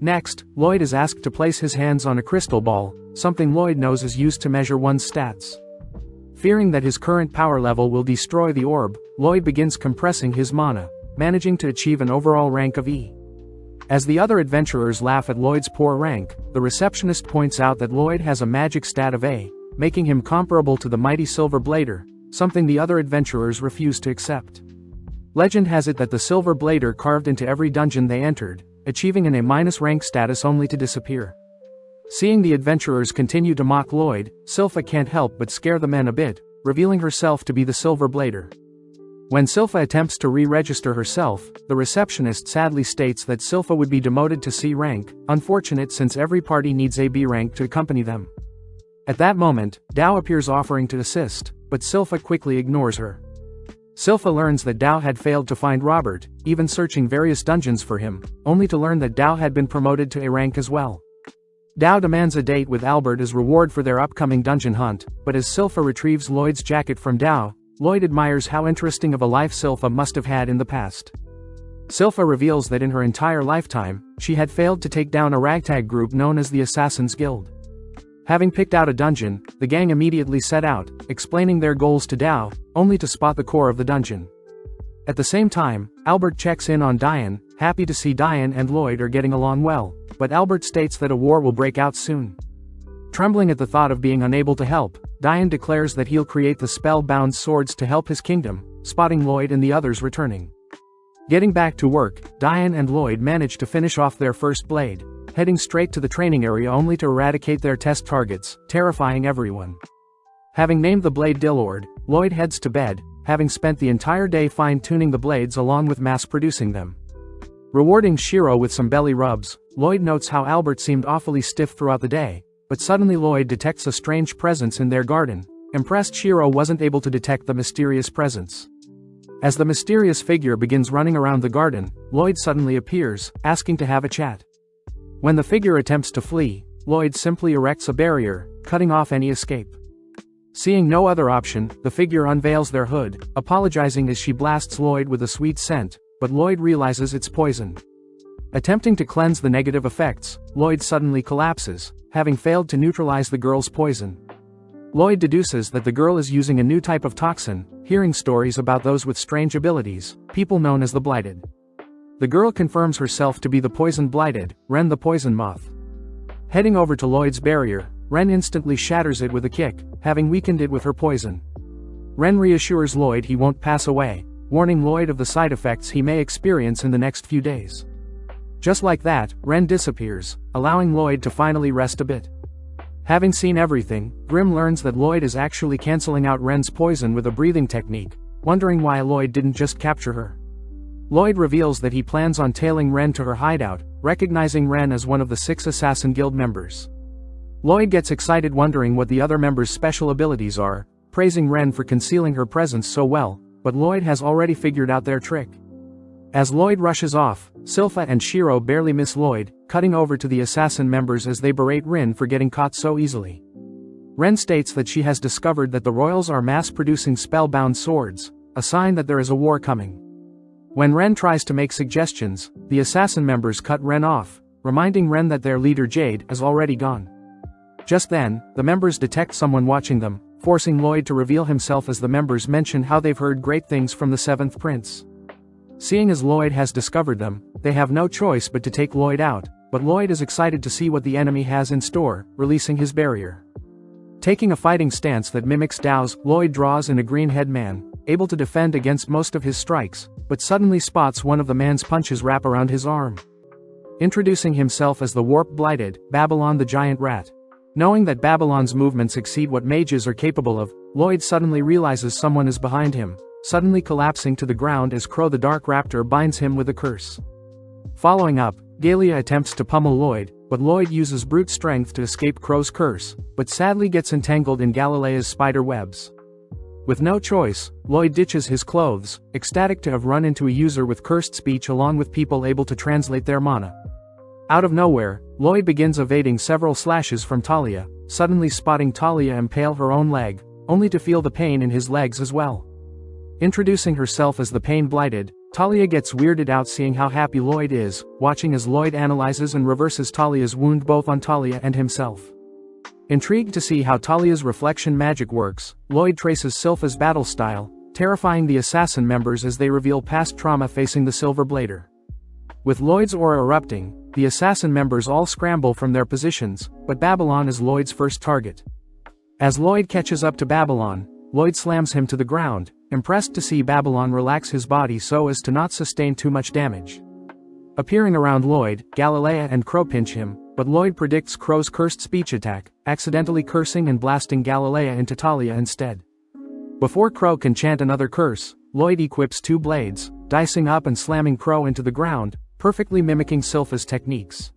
A: Next, Lloyd is asked to place his hands on a crystal ball, something Lloyd knows is used to measure one's stats. Fearing that his current power level will destroy the orb, Lloyd begins compressing his mana, managing to achieve an overall rank of E. As the other adventurers laugh at Lloyd's poor rank, the receptionist points out that Lloyd has a magic stat of A, making him comparable to the mighty Silver Blader, something the other adventurers refuse to accept. Legend has it that the Silver Blader carved into every dungeon they entered, achieving an A- rank status only to disappear. Seeing the adventurers continue to mock Lloyd, Silpha can't help but scare the men a bit, revealing herself to be the Silver Blader. When Silpha attempts to re-register herself, the receptionist sadly states that Silpha would be demoted to C rank, unfortunate since every party needs a B rank to accompany them. At that moment, Dao appears offering to assist, but Silpha quickly ignores her. Silpha learns that Dao had failed to find Robert, even searching various dungeons for him, only to learn that Dao had been promoted to A rank as well. Dao demands a date with Albert as reward for their upcoming dungeon hunt, but as Silpha retrieves Lloyd's jacket from Dao, Lloyd admires how interesting of a life Silpha must have had in the past. Silpha reveals that in her entire lifetime, she had failed to take down a ragtag group known as the Assassin's Guild. Having picked out a dungeon, the gang immediately set out, explaining their goals to Dao, only to spot the core of the dungeon. At the same time, Albert checks in on Dian, happy to see Dian and Lloyd are getting along well, but Albert states that a war will break out soon. Trembling at the thought of being unable to help, Dian declares that he'll create the spell-bound swords to help his kingdom, spotting Lloyd and the others returning. Getting back to work, Dian and Lloyd manage to finish off their first blade, heading straight to the training area only to eradicate their test targets, terrifying everyone. Having named the blade Dillord, Lloyd heads to bed, having spent the entire day fine-tuning the blades along with mass-producing them. Rewarding Shiro with some belly rubs, Lloyd notes how Albert seemed awfully stiff throughout the day, but suddenly Lloyd detects a strange presence in their garden. Impressed, Shiro wasn't able to detect the mysterious presence. As the mysterious figure begins running around the garden, Lloyd suddenly appears, asking to have a chat. When the figure attempts to flee, Lloyd simply erects a barrier, cutting off any escape. Seeing no other option, the figure unveils their hood, apologizing as she blasts Lloyd with a sweet scent, but Lloyd realizes it's poison. Attempting to cleanse the negative effects, Lloyd suddenly collapses, having failed to neutralize the girl's poison. Lloyd deduces that the girl is using a new type of toxin, hearing stories about those with strange abilities, people known as the Blighted. The girl confirms herself to be the poison Blighted, Ren the poison moth. Heading over to Lloyd's barrier, Ren instantly shatters it with a kick, having weakened it with her poison. Ren reassures Lloyd he won't pass away, warning Lloyd of the side effects he may experience in the next few days. Just like that, Ren disappears, allowing Lloyd to finally rest a bit. Having seen everything, Grim learns that Lloyd is actually cancelling out Ren's poison with a breathing technique, wondering why Lloyd didn't just capture her. Lloyd reveals that he plans on tailing Ren to her hideout, recognizing Ren as one of the 6 Assassin Guild members. Lloyd gets excited wondering what the other members' special abilities are, praising Ren for concealing her presence so well, but Lloyd has already figured out their trick. As Lloyd rushes off, Silpha and Shiro barely miss Lloyd, cutting over to the assassin members as they berate Ren for getting caught so easily. Ren states that she has discovered that the royals are mass-producing spellbound swords, a sign that there is a war coming. When Ren tries to make suggestions, the assassin members cut Ren off, reminding Ren that their leader Jade is already gone. Just then, the members detect someone watching them, forcing Lloyd to reveal himself as the members mention how they've heard great things from the 7th Prince. Seeing as Lloyd has discovered them, they have no choice but to take Lloyd out, but Lloyd is excited to see what the enemy has in store, releasing his barrier. Taking a fighting stance that mimics Dao's, Lloyd draws in a green head man, able to defend against most of his strikes, but suddenly spots one of the man's punches wrap around his arm. Introducing himself as the Warp Blighted, Babylon the Giant Rat. Knowing that Babylon's movements exceed what mages are capable of, Lloyd suddenly realizes someone is behind him, suddenly collapsing to the ground as Crow the Dark Raptor binds him with a curse. Following up, Galia attempts to pummel Lloyd, but Lloyd uses brute strength to escape Crow's curse, but sadly gets entangled in Galilea's spider webs. With no choice, Lloyd ditches his clothes, ecstatic to have run into a user with cursed speech along with people able to translate their mana. Out of nowhere, Lloyd begins evading several slashes from Talia, suddenly spotting Talia impale her own leg, only to feel the pain in his legs as well. Introducing herself as the Pain Blighted, Talia gets weirded out seeing how happy Lloyd is, watching as Lloyd analyzes and reverses Talia's wound both on Talia and himself. Intrigued to see how Talia's reflection magic works, Lloyd traces Silpha's battle style, terrifying the assassin members as they reveal past trauma facing the Silver Blader. With Lloyd's aura erupting, the assassin members all scramble from their positions, but Babylon is Lloyd's first target. As Lloyd catches up to Babylon, Lloyd slams him to the ground, impressed to see Babylon relax his body so as to not sustain too much damage. Appearing around Lloyd, Galilea and Crow pinch him, but Lloyd predicts Crow's cursed speech attack, accidentally cursing and blasting Galilea into Talia instead. Before Crow can chant another curse, Lloyd equips 2 blades, dicing up and slamming Crow into the ground, perfectly mimicking Silpha's techniques.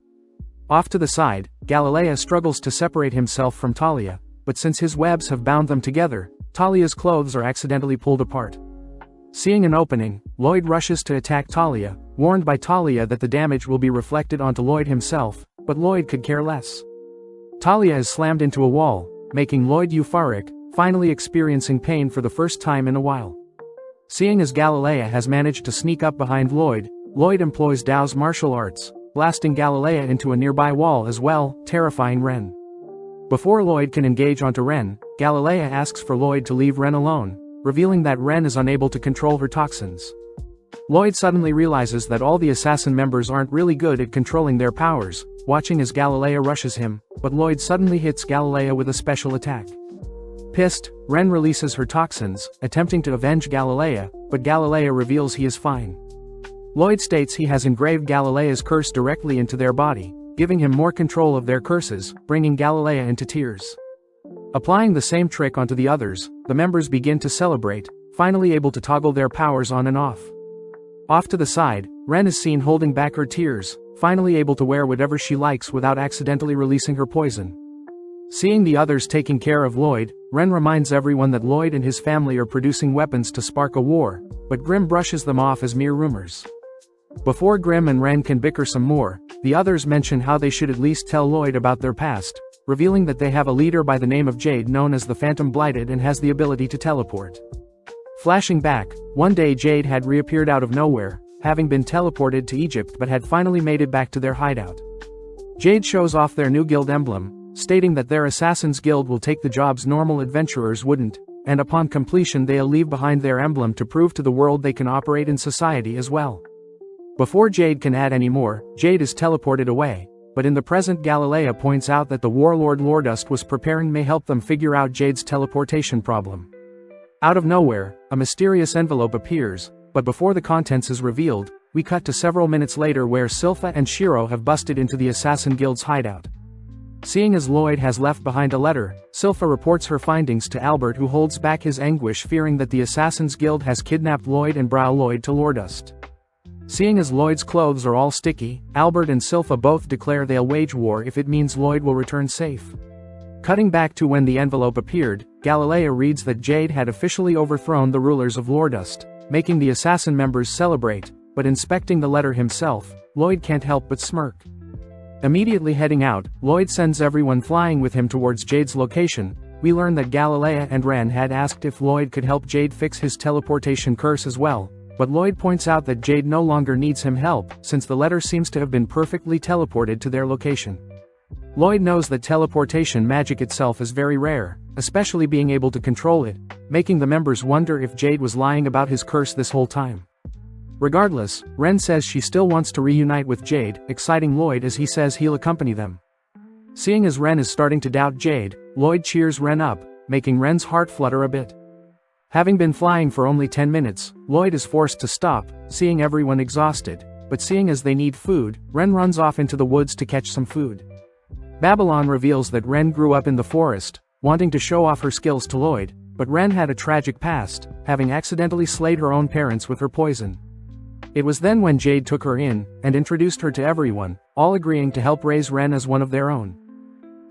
A: Off to the side, Galilea struggles to separate himself from Talia, but since his webs have bound them together, Talia's clothes are accidentally pulled apart. Seeing an opening, Lloyd rushes to attack Talia, warned by Talia that the damage will be reflected onto Lloyd himself, but Lloyd could care less. Talia is slammed into a wall, making Lloyd euphoric, finally experiencing pain for the first time in a while. Seeing as Galilea has managed to sneak up behind Lloyd, Lloyd employs Dao's martial arts, blasting Galilea into a nearby wall as well, terrifying Ren. Before Lloyd can engage onto Ren, Galilea asks for Lloyd to leave Ren alone, revealing that Ren is unable to control her toxins. Lloyd suddenly realizes that all the assassin members aren't really good at controlling their powers, watching as Galilea rushes him, but Lloyd suddenly hits Galilea with a special attack. Pissed, Ren releases her toxins, attempting to avenge Galilea, but Galilea reveals he is fine. Lloyd states he has engraved Galilea's curse directly into their body, giving him more control of their curses, bringing Galilea into tears. Applying the same trick onto the others, the members begin to celebrate, finally able to toggle their powers on and off. Off to the side, Ren is seen holding back her tears, finally able to wear whatever she likes without accidentally releasing her poison. Seeing the others taking care of Lloyd, Ren reminds everyone that Lloyd and his family are producing weapons to spark a war, but Grim brushes them off as mere rumors. Before Grim and Ren can bicker some more, the others mention how they should at least tell Lloyd about their past, revealing that they have a leader by the name of Jade known as the Phantom Blighted and has the ability to teleport. Flashing back, one day Jade had reappeared out of nowhere, having been teleported to Egypt but had finally made it back to their hideout. Jade shows off their new guild emblem, stating that their Assassin's Guild will take the jobs normal adventurers wouldn't, and upon completion they'll leave behind their emblem to prove to the world they can operate in society as well. Before Jade can add any more, Jade is teleported away, but in the present Galilea points out that the warlord Lordust was preparing may help them figure out Jade's teleportation problem. Out of nowhere, a mysterious envelope appears, but before the contents is revealed, we cut to several minutes later where Silpha and Shiro have busted into the Assassin Guild's hideout. Seeing as Lloyd has left behind a letter, Silpha reports her findings to Albert, who holds back his anguish fearing that the Assassin's Guild has kidnapped Lloyd and brought Lloyd to Lordust. Seeing as Lloyd's clothes are all sticky, Albert and Silpha both declare they'll wage war if it means Lloyd will return safe. Cutting back to when the envelope appeared, Galilea reads that Jade had officially overthrown the rulers of Lordust, making the assassin members celebrate, but inspecting the letter himself, Lloyd can't help but smirk. Immediately heading out, Lloyd sends everyone flying with him towards Jade's location. We learn that Galilea and Ren had asked if Lloyd could help Jade fix his teleportation curse as well, but Lloyd points out that Jade no longer needs him help, since the letter seems to have been perfectly teleported to their location. Lloyd knows that teleportation magic itself is very rare, especially being able to control it, making the members wonder if Jade was lying about his curse this whole time. Regardless, Ren says she still wants to reunite with Jade, exciting Lloyd as he says he'll accompany them. Seeing as Ren is starting to doubt Jade, Lloyd cheers Ren up, making Ren's heart flutter a bit. Having been flying for only 10 minutes, Lloyd is forced to stop, seeing everyone exhausted, but seeing as they need food, Ren runs off into the woods to catch some food. Babylon reveals that Ren grew up in the forest, wanting to show off her skills to Lloyd, but Ren had a tragic past, having accidentally slayed her own parents with her poison. It was then when Jade took her in, and introduced her to everyone, all agreeing to help raise Ren as one of their own.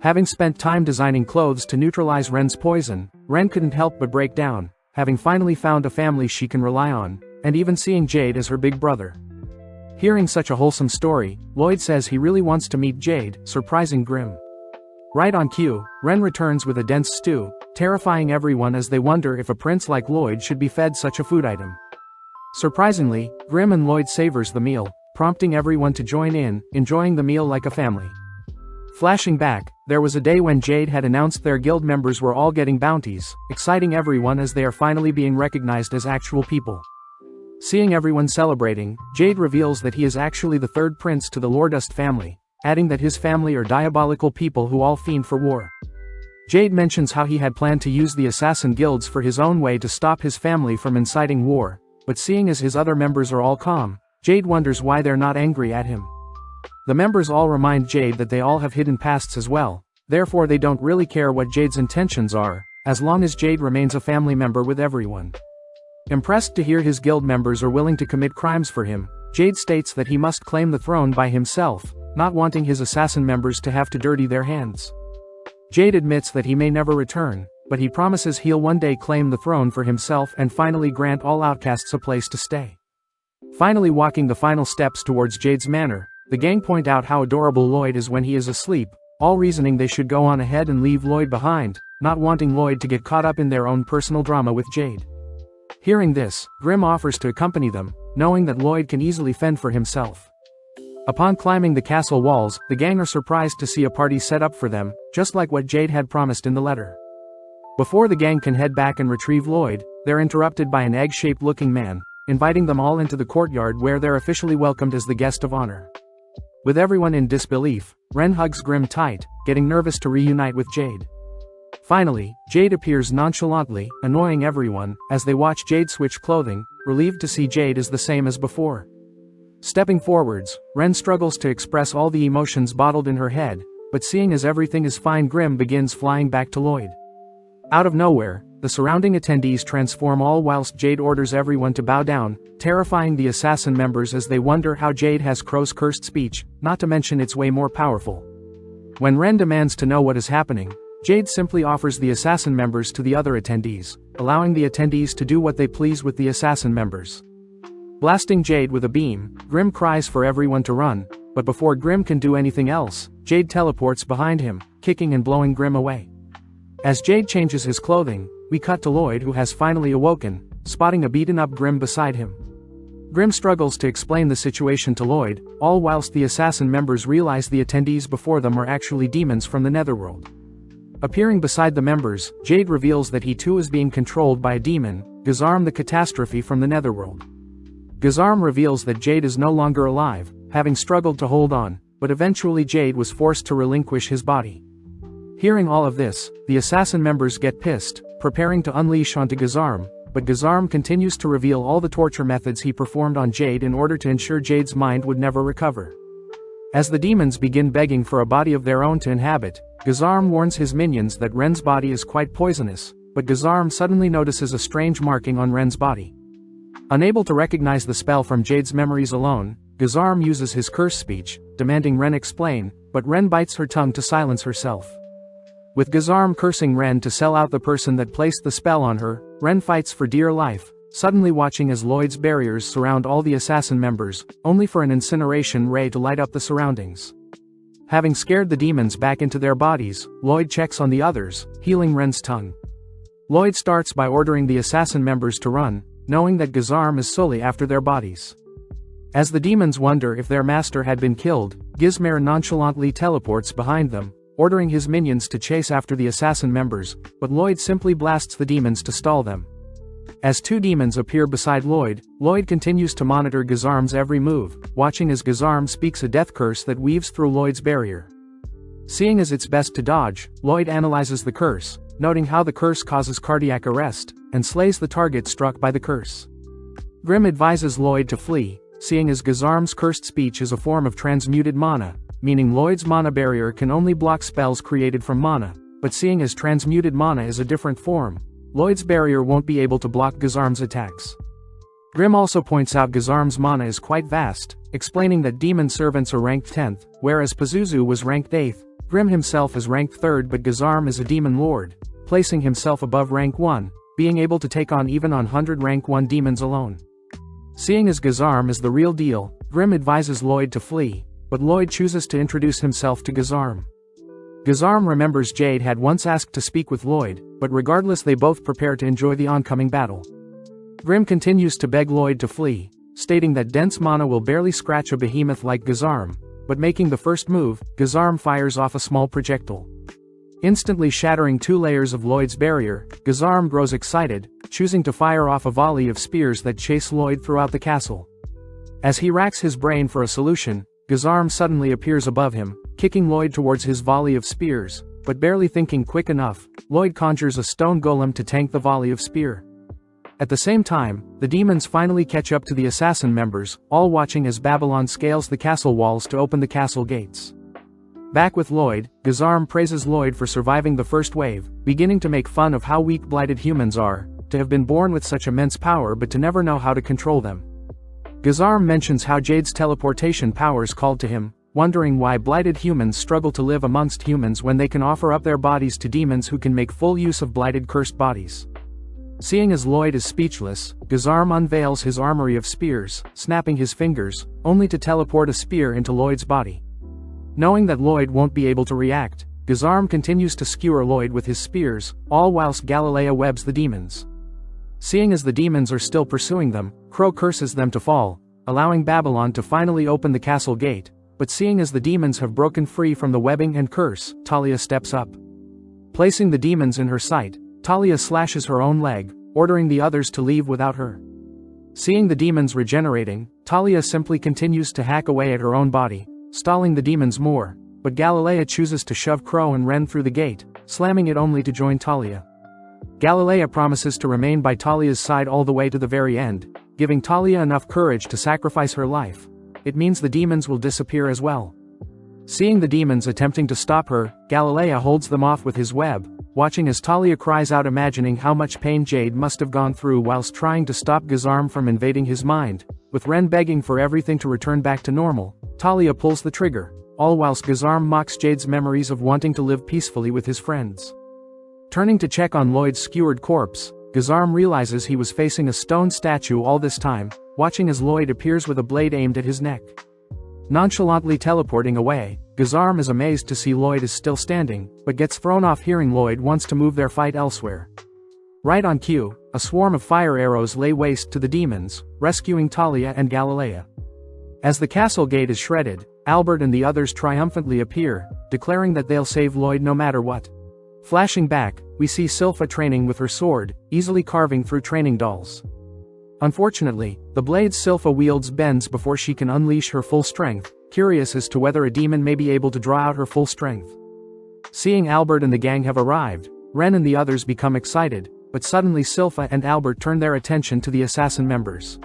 A: Having spent time designing clothes to neutralize Ren's poison, Ren couldn't help but break down, having finally found a family she can rely on, and even seeing Jade as her big brother. Hearing such a wholesome story, Lloyd says he really wants to meet Jade, surprising Grimm. Right on cue, Ren returns with a dense stew, terrifying everyone as they wonder if a prince like Lloyd should be fed such a food item. Surprisingly, Grimm and Lloyd savors the meal, prompting everyone to join in, enjoying the meal like a family. Flashing back, there was a day when Jade had announced their guild members were all getting bounties, exciting everyone as they are finally being recognized as actual people. Seeing everyone celebrating, Jade reveals that he is actually the third prince to the Lordust family, adding that his family are diabolical people who all fiend for war. Jade mentions how he had planned to use the assassin guilds for his own way to stop his family from inciting war, but seeing as his other members are all calm, Jade wonders why they're not angry at him. The members all remind Jade that they all have hidden pasts as well, therefore they don't really care what Jade's intentions are, as long as Jade remains a family member with everyone. Impressed to hear his guild members are willing to commit crimes for him, Jade states that he must claim the throne by himself, not wanting his assassin members to have to dirty their hands. Jade admits that he may never return, but he promises he'll one day claim the throne for himself and finally grant all outcasts a place to stay. Finally walking the final steps towards Jade's manor, the gang point out how adorable Lloyd is when he is asleep, all reasoning they should go on ahead and leave Lloyd behind, not wanting Lloyd to get caught up in their own personal drama with Jade. Hearing this, Grimm offers to accompany them, knowing that Lloyd can easily fend for himself. Upon climbing the castle walls, the gang are surprised to see a party set up for them, just like what Jade had promised in the letter. Before the gang can head back and retrieve Lloyd, they're interrupted by an egg-shaped looking man, inviting them all into the courtyard where they're officially welcomed as the guest of honor. With everyone in disbelief, Ren hugs Grimm tight, getting nervous to reunite with Jade. Finally, Jade appears nonchalantly, annoying everyone, as they watch Jade switch clothing, relieved to see Jade is the same as before. Stepping forwards, Ren struggles to express all the emotions bottled in her head, but seeing as everything is fine, Grimm begins flying back to Lloyd. Out of nowhere, the surrounding attendees transform all whilst Jade orders everyone to bow down, terrifying the assassin members as they wonder how Jade has Crow's cursed speech, not to mention it's way more powerful. When Ren demands to know what is happening, Jade simply offers the assassin members to the other attendees, allowing the attendees to do what they please with the assassin members. Blasting Jade with a beam, Grimm cries for everyone to run, but before Grimm can do anything else, Jade teleports behind him, kicking and blowing Grimm away. As Jade changes his clothing, we cut to Lloyd, who has finally awoken, spotting a beaten-up Grimm beside him. Grim struggles to explain the situation to Lloyd, all whilst the assassin members realize the attendees before them are actually demons from the netherworld. Appearing beside the members, Jade reveals that he too is being controlled by a demon, Gazarm the Catastrophe from the netherworld. Gazarm reveals that Jade is no longer alive, having struggled to hold on, but eventually Jade was forced to relinquish his body. Hearing all of this, the assassin members get pissed, preparing to unleash onto Gazarm, but Gazarm continues to reveal all the torture methods he performed on Jade in order to ensure Jade's mind would never recover. As the demons begin begging for a body of their own to inhabit, Gazarm warns his minions that Ren's body is quite poisonous, but Gazarm suddenly notices a strange marking on Ren's body. Unable to recognize the spell from Jade's memories alone, Gazarm uses his curse speech, demanding Ren explain, but Ren bites her tongue to silence herself. With Gazarm cursing Ren to sell out the person that placed the spell on her, Ren fights for dear life, suddenly watching as Lloyd's barriers surround all the assassin members, only for an incineration ray to light up the surroundings. Having scared the demons back into their bodies, Lloyd checks on the others, healing Ren's tongue. Lloyd starts by ordering the assassin members to run, knowing that Gazarm is solely after their bodies. As the demons wonder if their master had been killed, Gizmare nonchalantly teleports behind them, ordering his minions to chase after the assassin members, but Lloyd simply blasts the demons to stall them. As two demons appear beside Lloyd, Lloyd continues to monitor Gazarm's every move, watching as Gazarm speaks a death curse that weaves through Lloyd's barrier. Seeing as it's best to dodge, Lloyd analyzes the curse, noting how the curse causes cardiac arrest, and slays the target struck by the curse. Grim advises Lloyd to flee, seeing as Gazarm's cursed speech is a form of transmuted mana, meaning Lloyd's mana barrier can only block spells created from mana, but seeing as transmuted mana is a different form, Lloyd's barrier won't be able to block Gazarm's attacks. Grim also points out Gazarm's mana is quite vast, explaining that demon servants are ranked 10th, whereas Pazuzu was ranked 8th, Grim himself is ranked 3rd but Gazarm is a demon lord, placing himself above rank 1, being able to take on even 100 rank 1 demons alone. Seeing as Gazarm is the real deal, Grim advises Lloyd to flee, but Lloyd chooses to introduce himself to Gazarm. Gazarm remembers Jade had once asked to speak with Lloyd, but regardless they both prepare to enjoy the oncoming battle. Grim continues to beg Lloyd to flee, stating that dense mana will barely scratch a behemoth like Gazarm, but making the first move, Gazarm fires off a small projectile. Instantly shattering 2 layers of Lloyd's barrier, Gazarm grows excited, choosing to fire off a volley of spears that chase Lloyd throughout the castle. As he racks his brain for a solution, Gazarm suddenly appears above him, kicking Lloyd towards his volley of spears, but barely thinking quick enough, Lloyd conjures a stone golem to tank the volley of spear. At the same time, the demons finally catch up to the assassin members, all watching as Babylon scales the castle walls to open the castle gates. Back with Lloyd, Gazarm praises Lloyd for surviving the first wave, beginning to make fun of how weak blighted humans are, to have been born with such immense power but to never know how to control them. Gazarm mentions how Jade's teleportation powers called to him, wondering why blighted humans struggle to live amongst humans when they can offer up their bodies to demons who can make full use of blighted cursed bodies. Seeing as Lloyd is speechless, Gazarm unveils his armory of spears, snapping his fingers, only to teleport a spear into Lloyd's body. Knowing that Lloyd won't be able to react, Gazarm continues to skewer Lloyd with his spears, all whilst Galilea webs the demons. Seeing as the demons are still pursuing them, Crow curses them to fall, allowing Babylon to finally open the castle gate, but seeing as the demons have broken free from the webbing and curse, Talia steps up. Placing the demons in her sight, Talia slashes her own leg, ordering the others to leave without her. Seeing the demons regenerating, Talia simply continues to hack away at her own body, stalling the demons more, but Galilea chooses to shove Crow and Ren through the gate, slamming it only to join Talia. Galilea promises to remain by Talia's side all the way to the very end, giving Talia enough courage to sacrifice her life. It means the demons will disappear as well. Seeing the demons attempting to stop her, Galilea holds them off with his web, watching as Talia cries out, imagining how much pain Jade must have gone through whilst trying to stop Gazarm from invading his mind. With Ren begging for everything to return back to normal, Talia pulls the trigger, all whilst Gazarm mocks Jade's memories of wanting to live peacefully with his friends. Turning to check on Lloyd's skewered corpse, Gazarm realizes he was facing a stone statue all this time, watching as Lloyd appears with a blade aimed at his neck. Nonchalantly teleporting away, Gazarm is amazed to see Lloyd is still standing, but gets thrown off hearing Lloyd wants to move their fight elsewhere. Right on cue, a swarm of fire arrows lay waste to the demons, rescuing Talia and Galilea. As the castle gate is shredded, Albert and the others triumphantly appear, declaring that they'll save Lloyd no matter what. Flashing back, we see Silpha training with her sword, easily carving through training dolls. Unfortunately, the blade Silpha wields bends before she can unleash her full strength, curious as to whether a demon may be able to draw out her full strength. Seeing Albert and the gang have arrived, Ren and the others become excited, but suddenly Silpha and Albert turn their attention to the assassin members.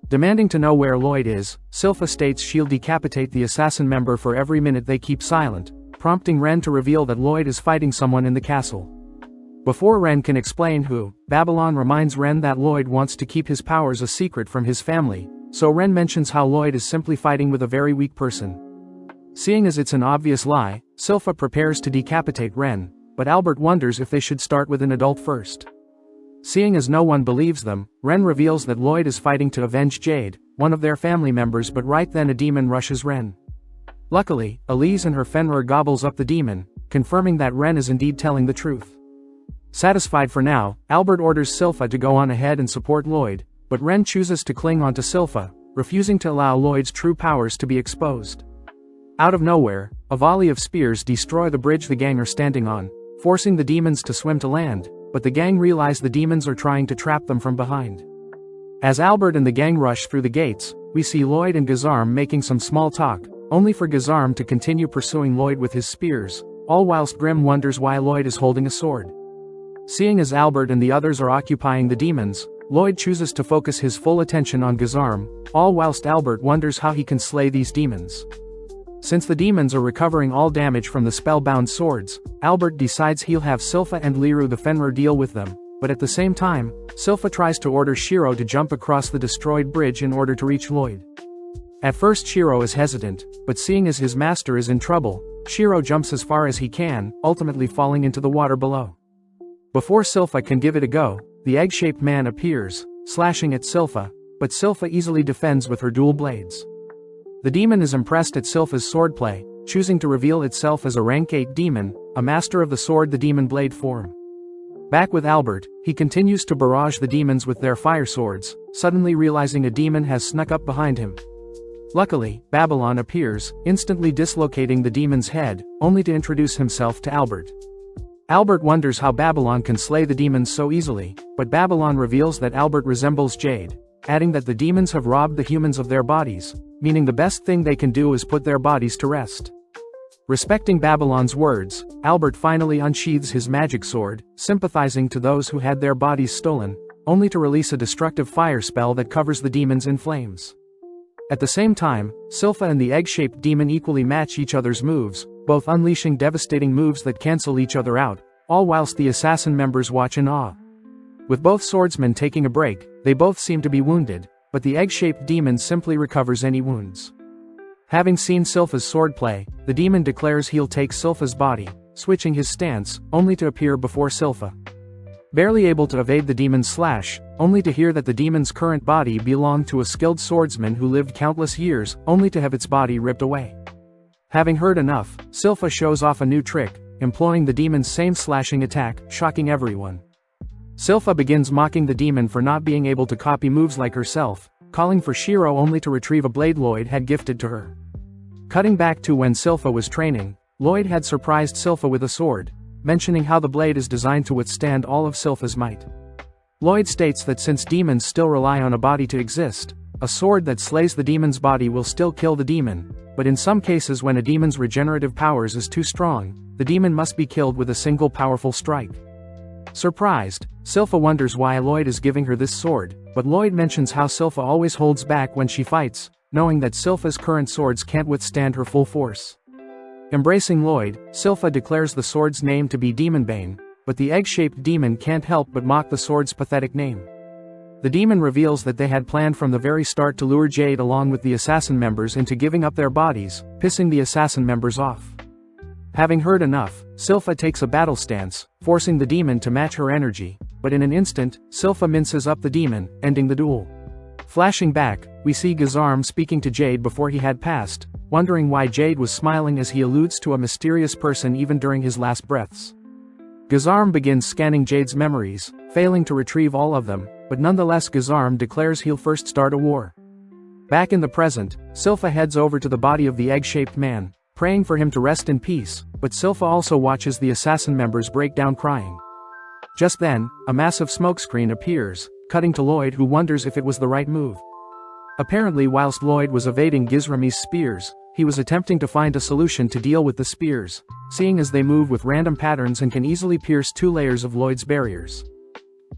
A: Demanding to know where Lloyd is, Silpha states she'll decapitate the assassin member for every minute they keep silent, prompting Ren to reveal that Lloyd is fighting someone in the castle. Before Ren can explain who, Babylon reminds Ren that Lloyd wants to keep his powers a secret from his family, so Ren mentions how Lloyd is simply fighting with a very weak person. Seeing as it's an obvious lie, Silpha prepares to decapitate Ren, but Albert wonders if they should start with an adult first. Seeing as no one believes them, Ren reveals that Lloyd is fighting to avenge Jade, one of their family members, but right then a demon rushes Ren. Luckily, Elise and her Fenrir gobbles up the demon, confirming that Ren is indeed telling the truth. Satisfied for now, Albert orders Silpha to go on ahead and support Lloyd, but Ren chooses to cling onto Silpha, refusing to allow Lloyd's true powers to be exposed. Out of nowhere, a volley of spears destroy the bridge the gang are standing on, forcing the demons to swim to land, but the gang realize the demons are trying to trap them from behind. As Albert and the gang rush through the gates, we see Lloyd and Gazarm making some small talk, only for Gazarm to continue pursuing Lloyd with his spears, all whilst Grim wonders why Lloyd is holding a sword. Seeing as Albert and the others are occupying the demons, Lloyd chooses to focus his full attention on Gazarm, all whilst Albert wonders how he can slay these demons. Since the demons are recovering all damage from the spellbound swords, Albert decides he'll have Silpha and Liru the Fenrir deal with them, but at the same time, Silpha tries to order Shiro to jump across the destroyed bridge in order to reach Lloyd. At first Shiro is hesitant, but seeing as his master is in trouble, Shiro jumps as far as he can, ultimately falling into the water below. Before Silpha can give it a go, the egg-shaped man appears, slashing at Silpha, but Silpha easily defends with her dual blades. The demon is impressed at Silpha's swordplay, choosing to reveal itself as a rank 8 demon, a master of the sword the demon blade form. Back with Albert, he continues to barrage the demons with their fire swords, suddenly realizing a demon has snuck up behind him. Luckily, Babylon appears, instantly dislocating the demon's head, only to introduce himself to Albert. Albert wonders how Babylon can slay the demons so easily, but Babylon reveals that Albert resembles Jade, adding that the demons have robbed the humans of their bodies, meaning the best thing they can do is put their bodies to rest. Respecting Babylon's words, Albert finally unsheathes his magic sword, sympathizing to those who had their bodies stolen, only to release a destructive fire spell that covers the demons in flames. At the same time, Silpha and the egg-shaped demon equally match each other's moves, both unleashing devastating moves that cancel each other out, all whilst the assassin members watch in awe. With both swordsmen taking a break, they both seem to be wounded, but the egg-shaped demon simply recovers any wounds. Having seen Silpha's swordplay, the demon declares he'll take Silpha's body, switching his stance, only to appear before Silpha. Barely able to evade the demon's slash, only to hear that the demon's current body belonged to a skilled swordsman who lived countless years, only to have its body ripped away. Having heard enough, Silpha shows off a new trick, employing the demon's same slashing attack, shocking everyone. Silpha begins mocking the demon for not being able to copy moves like herself, calling for Shiro only to retrieve a blade Lloyd had gifted to her. Cutting back to when Silpha was training, Lloyd had surprised Silpha with a sword, mentioning how the blade is designed to withstand all of Silpha's might. Lloyd states that since demons still rely on a body to exist, a sword that slays the demon's body will still kill the demon, but in some cases when a demon's regenerative powers is too strong, the demon must be killed with a single powerful strike. Surprised, Silpha wonders why Lloyd is giving her this sword, but Lloyd mentions how Silpha always holds back when she fights, knowing that Silpha's current swords can't withstand her full force. Embracing Lloyd, Silpha declares the sword's name to be Demonbane, but the egg-shaped demon can't help but mock the sword's pathetic name. The demon reveals that they had planned from the very start to lure Jade along with the assassin members into giving up their bodies, pissing the assassin members off. Having heard enough, Silpha takes a battle stance, forcing the demon to match her energy, but in an instant, Silpha minces up the demon, ending the duel. Flashing back, we see Gazarm speaking to Jade before he had passed, wondering why Jade was smiling as he alludes to a mysterious person even during his last breaths. Gazarm begins scanning Jade's memories, failing to retrieve all of them, but nonetheless Gazarm declares he'll first start a war. Back in the present, Silpha heads over to the body of the egg-shaped man, praying for him to rest in peace, but Silpha also watches the assassin members break down crying. Just then, a massive smokescreen appears, cutting to Lloyd, who wonders if it was the right move. Apparently, whilst Lloyd was evading Gizrami's spears, he was attempting to find a solution to deal with the spears, seeing as they move with random patterns and can easily pierce 2 layers of Lloyd's barriers.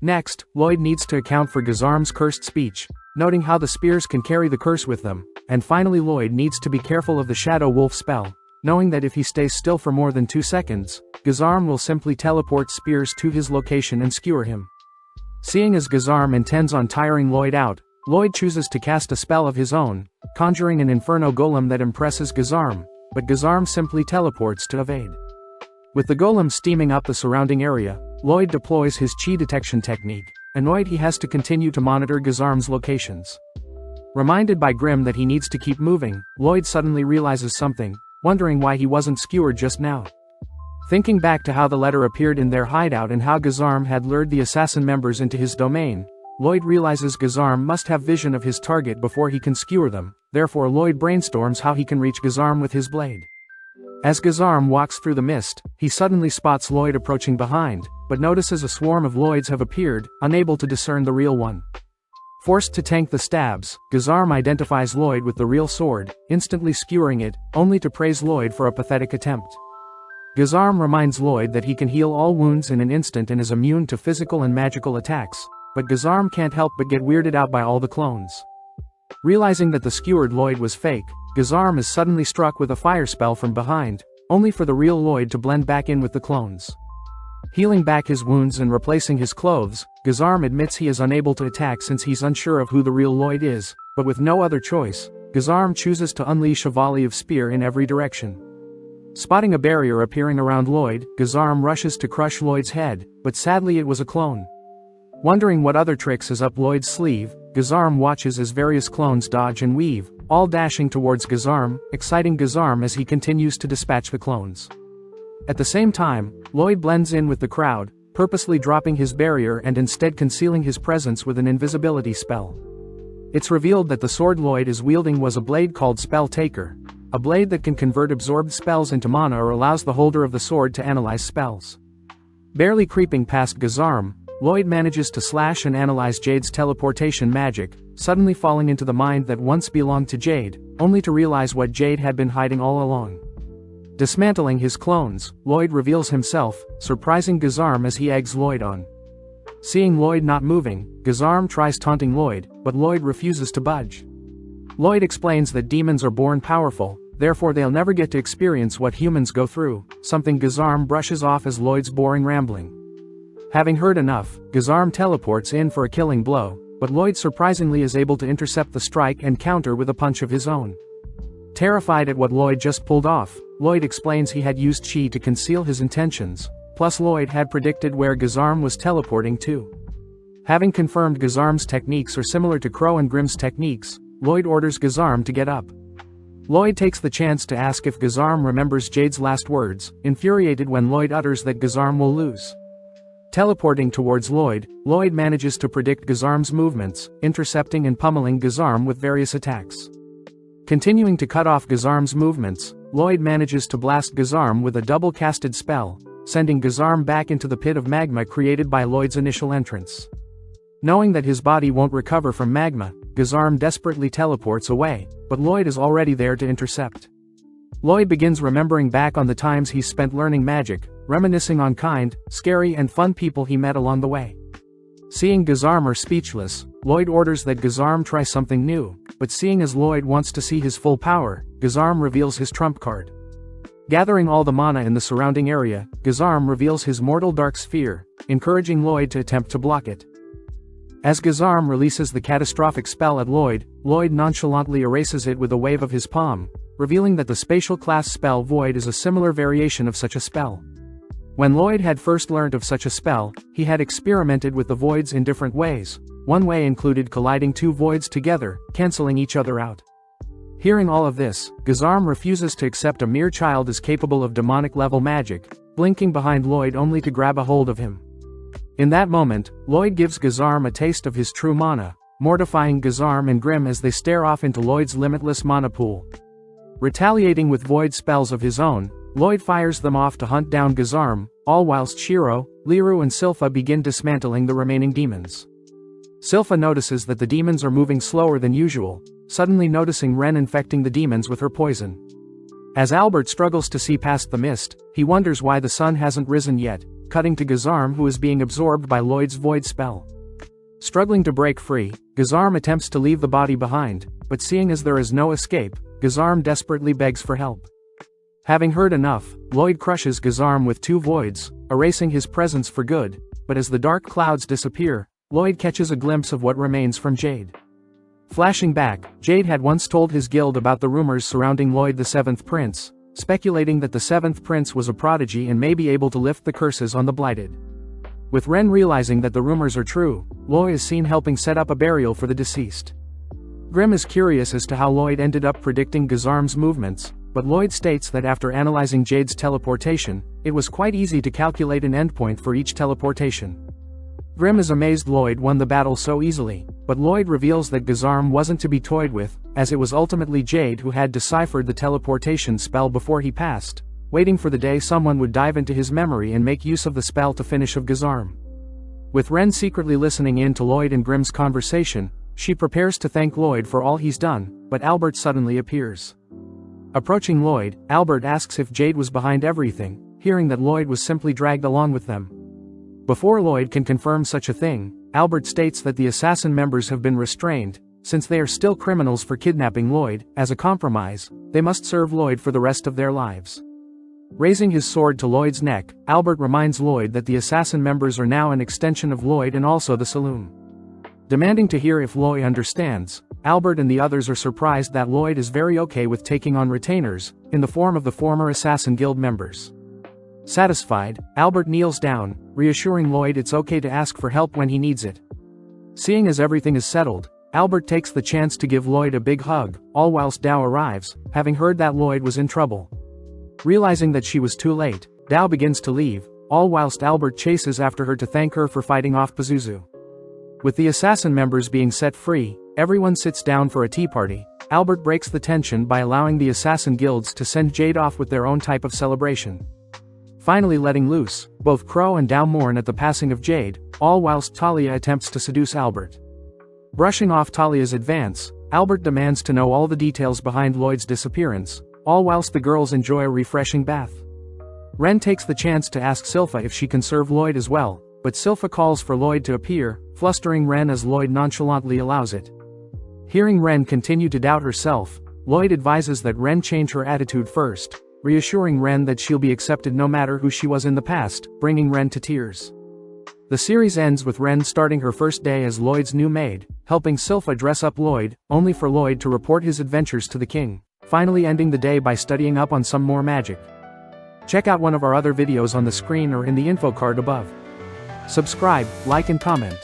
A: Next, Lloyd needs to account for Gazarm's cursed speech, noting how the spears can carry the curse with them, and finally Lloyd needs to be careful of the Shadow Wolf spell, knowing that if he stays still for more than 2 seconds, Gazarm will simply teleport spears to his location and skewer him. Seeing as Gazarm intends on tiring Lloyd out, Lloyd chooses to cast a spell of his own, conjuring an Inferno Golem that impresses Gazarm, but Gazarm simply teleports to evade. With the golem steaming up the surrounding area, Lloyd deploys his chi detection technique. Annoyed, he has to continue to monitor Gazarm's locations. Reminded by Grim that he needs to keep moving, Lloyd suddenly realizes something, wondering why he wasn't skewered just now. Thinking back to how the letter appeared in their hideout and how Gazarm had lured the assassin members into his domain, Lloyd realizes Gazarm must have vision of his target before he can skewer them, therefore Lloyd brainstorms how he can reach Gazarm with his blade. As Gazarm walks through the mist, he suddenly spots Lloyd approaching behind, but notices a swarm of Lloyds have appeared, unable to discern the real one. Forced to tank the stabs, Gazarm identifies Lloyd with the real sword, instantly skewering it, only to praise Lloyd for a pathetic attempt. Gazarm reminds Lloyd that he can heal all wounds in an instant and is immune to physical and magical attacks, but Gazarm can't help but get weirded out by all the clones. Realizing that the skewered Lloyd was fake, Gazarm is suddenly struck with a fire spell from behind, only for the real Lloyd to blend back in with the clones. Healing back his wounds and replacing his clothes, Gazarm admits he is unable to attack since he's unsure of who the real Lloyd is, but with no other choice, Gazarm chooses to unleash a volley of spear in every direction. Spotting a barrier appearing around Lloyd, Gazarm rushes to crush Lloyd's head, but sadly it was a clone. Wondering what other tricks is up Lloyd's sleeve, Gazarm watches as various clones dodge and weave, all dashing towards Gazarm, exciting Gazarm as he continues to dispatch the clones. At the same time, Lloyd blends in with the crowd, purposely dropping his barrier and instead concealing his presence with an invisibility spell. It's revealed that the sword Lloyd is wielding was a blade called Spell Taker, a blade that can convert absorbed spells into mana or allows the holder of the sword to analyze spells. Barely creeping past Gazarm, Lloyd manages to slash and analyze Jade's teleportation magic, suddenly falling into the mind that once belonged to Jade, only to realize what Jade had been hiding all along. Dismantling his clones, Lloyd reveals himself, surprising Gazarm as he eggs Lloyd on. Seeing Lloyd not moving, Gazarm tries taunting Lloyd, but Lloyd refuses to budge. Lloyd explains that demons are born powerful, therefore they'll never get to experience what humans go through, something Gazarm brushes off as Lloyd's boring rambling. Having heard enough, Gazarm teleports in for a killing blow, but Lloyd surprisingly is able to intercept the strike and counter with a punch of his own. Terrified at what Lloyd just pulled off, Lloyd explains he had used chi to conceal his intentions, plus Lloyd had predicted where Gazarm was teleporting to. Having confirmed Gazarm's techniques are similar to Crow and Grimm's techniques, Lloyd orders Gazarm to get up. Lloyd takes the chance to ask if Gazarm remembers Jade's last words, infuriated when Lloyd utters that Gazarm will lose. Teleporting towards Lloyd, Lloyd manages to predict Gazarm's movements, intercepting and pummeling Gazarm with various attacks. Continuing to cut off Gazarm's movements, Lloyd manages to blast Gazarm with a double-casted spell, sending Gazarm back into the pit of magma created by Lloyd's initial entrance. Knowing that his body won't recover from magma, Gazarm desperately teleports away, but Lloyd is already there to intercept. Lloyd begins remembering back on the times he spent learning magic, reminiscing on kind, scary and fun people he met along the way. Seeing Gazarm speechless, Lloyd orders that Gazarm try something new, but seeing as Lloyd wants to see his full power, Gazarm reveals his trump card. Gathering all the mana in the surrounding area, Gazarm reveals his mortal dark sphere, encouraging Lloyd to attempt to block it. As Gazarm releases the catastrophic spell at Lloyd, Lloyd nonchalantly erases it with a wave of his palm, revealing that the spatial class spell Void is a similar variation of such a spell. When Lloyd had first learned of such a spell, he had experimented with the voids in different ways. One way included colliding 2 voids together, cancelling each other out. Hearing all of this, Gazarm refuses to accept a mere child is capable of demonic-level magic, blinking behind Lloyd only to grab a hold of him. In that moment, Lloyd gives Gazarm a taste of his true mana, mortifying Gazarm and Grim as they stare off into Lloyd's limitless mana pool. Retaliating with void spells of his own, Lloyd fires them off to hunt down Gazarm, all whilst Shiro, Liru and Silpha begin dismantling the remaining demons. Silpha notices that the demons are moving slower than usual, suddenly noticing Ren infecting the demons with her poison. As Albert struggles to see past the mist, he wonders why the sun hasn't risen yet, cutting to Gazarm who is being absorbed by Lloyd's void spell. Struggling to break free, Gazarm attempts to leave the body behind, but seeing as there is no escape, Gazarm desperately begs for help. Having heard enough, Lloyd crushes Gazarm with 2 voids, erasing his presence for good, but as the dark clouds disappear, Lloyd catches a glimpse of what remains from Jade. Flashing back, Jade had once told his guild about the rumors surrounding Lloyd the 7th Prince, speculating that the 7th Prince was a prodigy and may be able to lift the curses on the blighted. With Ren realizing that the rumors are true, Lloyd is seen helping set up a burial for the deceased. Grim is curious as to how Lloyd ended up predicting Gazarm's movements, but Lloyd states that after analyzing Jade's teleportation, it was quite easy to calculate an endpoint for each teleportation. Grim is amazed Lloyd won the battle so easily, but Lloyd reveals that Gazarm wasn't to be toyed with, as it was ultimately Jade who had deciphered the teleportation spell before he passed, waiting for the day someone would dive into his memory and make use of the spell to finish of Gazarm. With Ren secretly listening in to Lloyd and Grim's conversation, she prepares to thank Lloyd for all he's done, but Albert suddenly appears. Approaching Lloyd, Albert asks if Jade was behind everything, hearing that Lloyd was simply dragged along with them. Before Lloyd can confirm such a thing, Albert states that the assassin members have been restrained, since they are still criminals for kidnapping Lloyd. As a compromise, they must serve Lloyd for the rest of their lives. Raising his sword to Lloyd's neck, Albert reminds Lloyd that the assassin members are now an extension of Lloyd and also the saloon. Demanding to hear if Lloyd understands, Albert and the others are surprised that Lloyd is very okay with taking on retainers, in the form of the former Assassin Guild members. Satisfied, Albert kneels down, reassuring Lloyd it's okay to ask for help when he needs it. Seeing as everything is settled, Albert takes the chance to give Lloyd a big hug, all whilst Dao arrives, having heard that Lloyd was in trouble. Realizing that she was too late, Dao begins to leave, all whilst Albert chases after her to thank her for fighting off Pazuzu. With the assassin members being set free, everyone sits down for a tea party. Albert breaks the tension by allowing the assassin guilds to send Jade off with their own type of celebration. Finally letting loose, both Crow and Dao mourn at the passing of Jade, all whilst Talia attempts to seduce Albert. Brushing off Talia's advance, Albert demands to know all the details behind Lloyd's disappearance, all whilst the girls enjoy a refreshing bath. Ren takes the chance to ask Silpha if she can serve Lloyd as well, but Silpha calls for Lloyd to appear, flustering Ren as Lloyd nonchalantly allows it. Hearing Ren continue to doubt herself, Lloyd advises that Ren change her attitude first, reassuring Ren that she'll be accepted no matter who she was in the past, bringing Ren to tears. The series ends with Ren starting her first day as Lloyd's new maid, helping Silpha dress up Lloyd, only for Lloyd to report his adventures to the king, finally ending the day by studying up on some more magic. Check out one of our other videos on the screen or in the info card above. Subscribe, like and comment.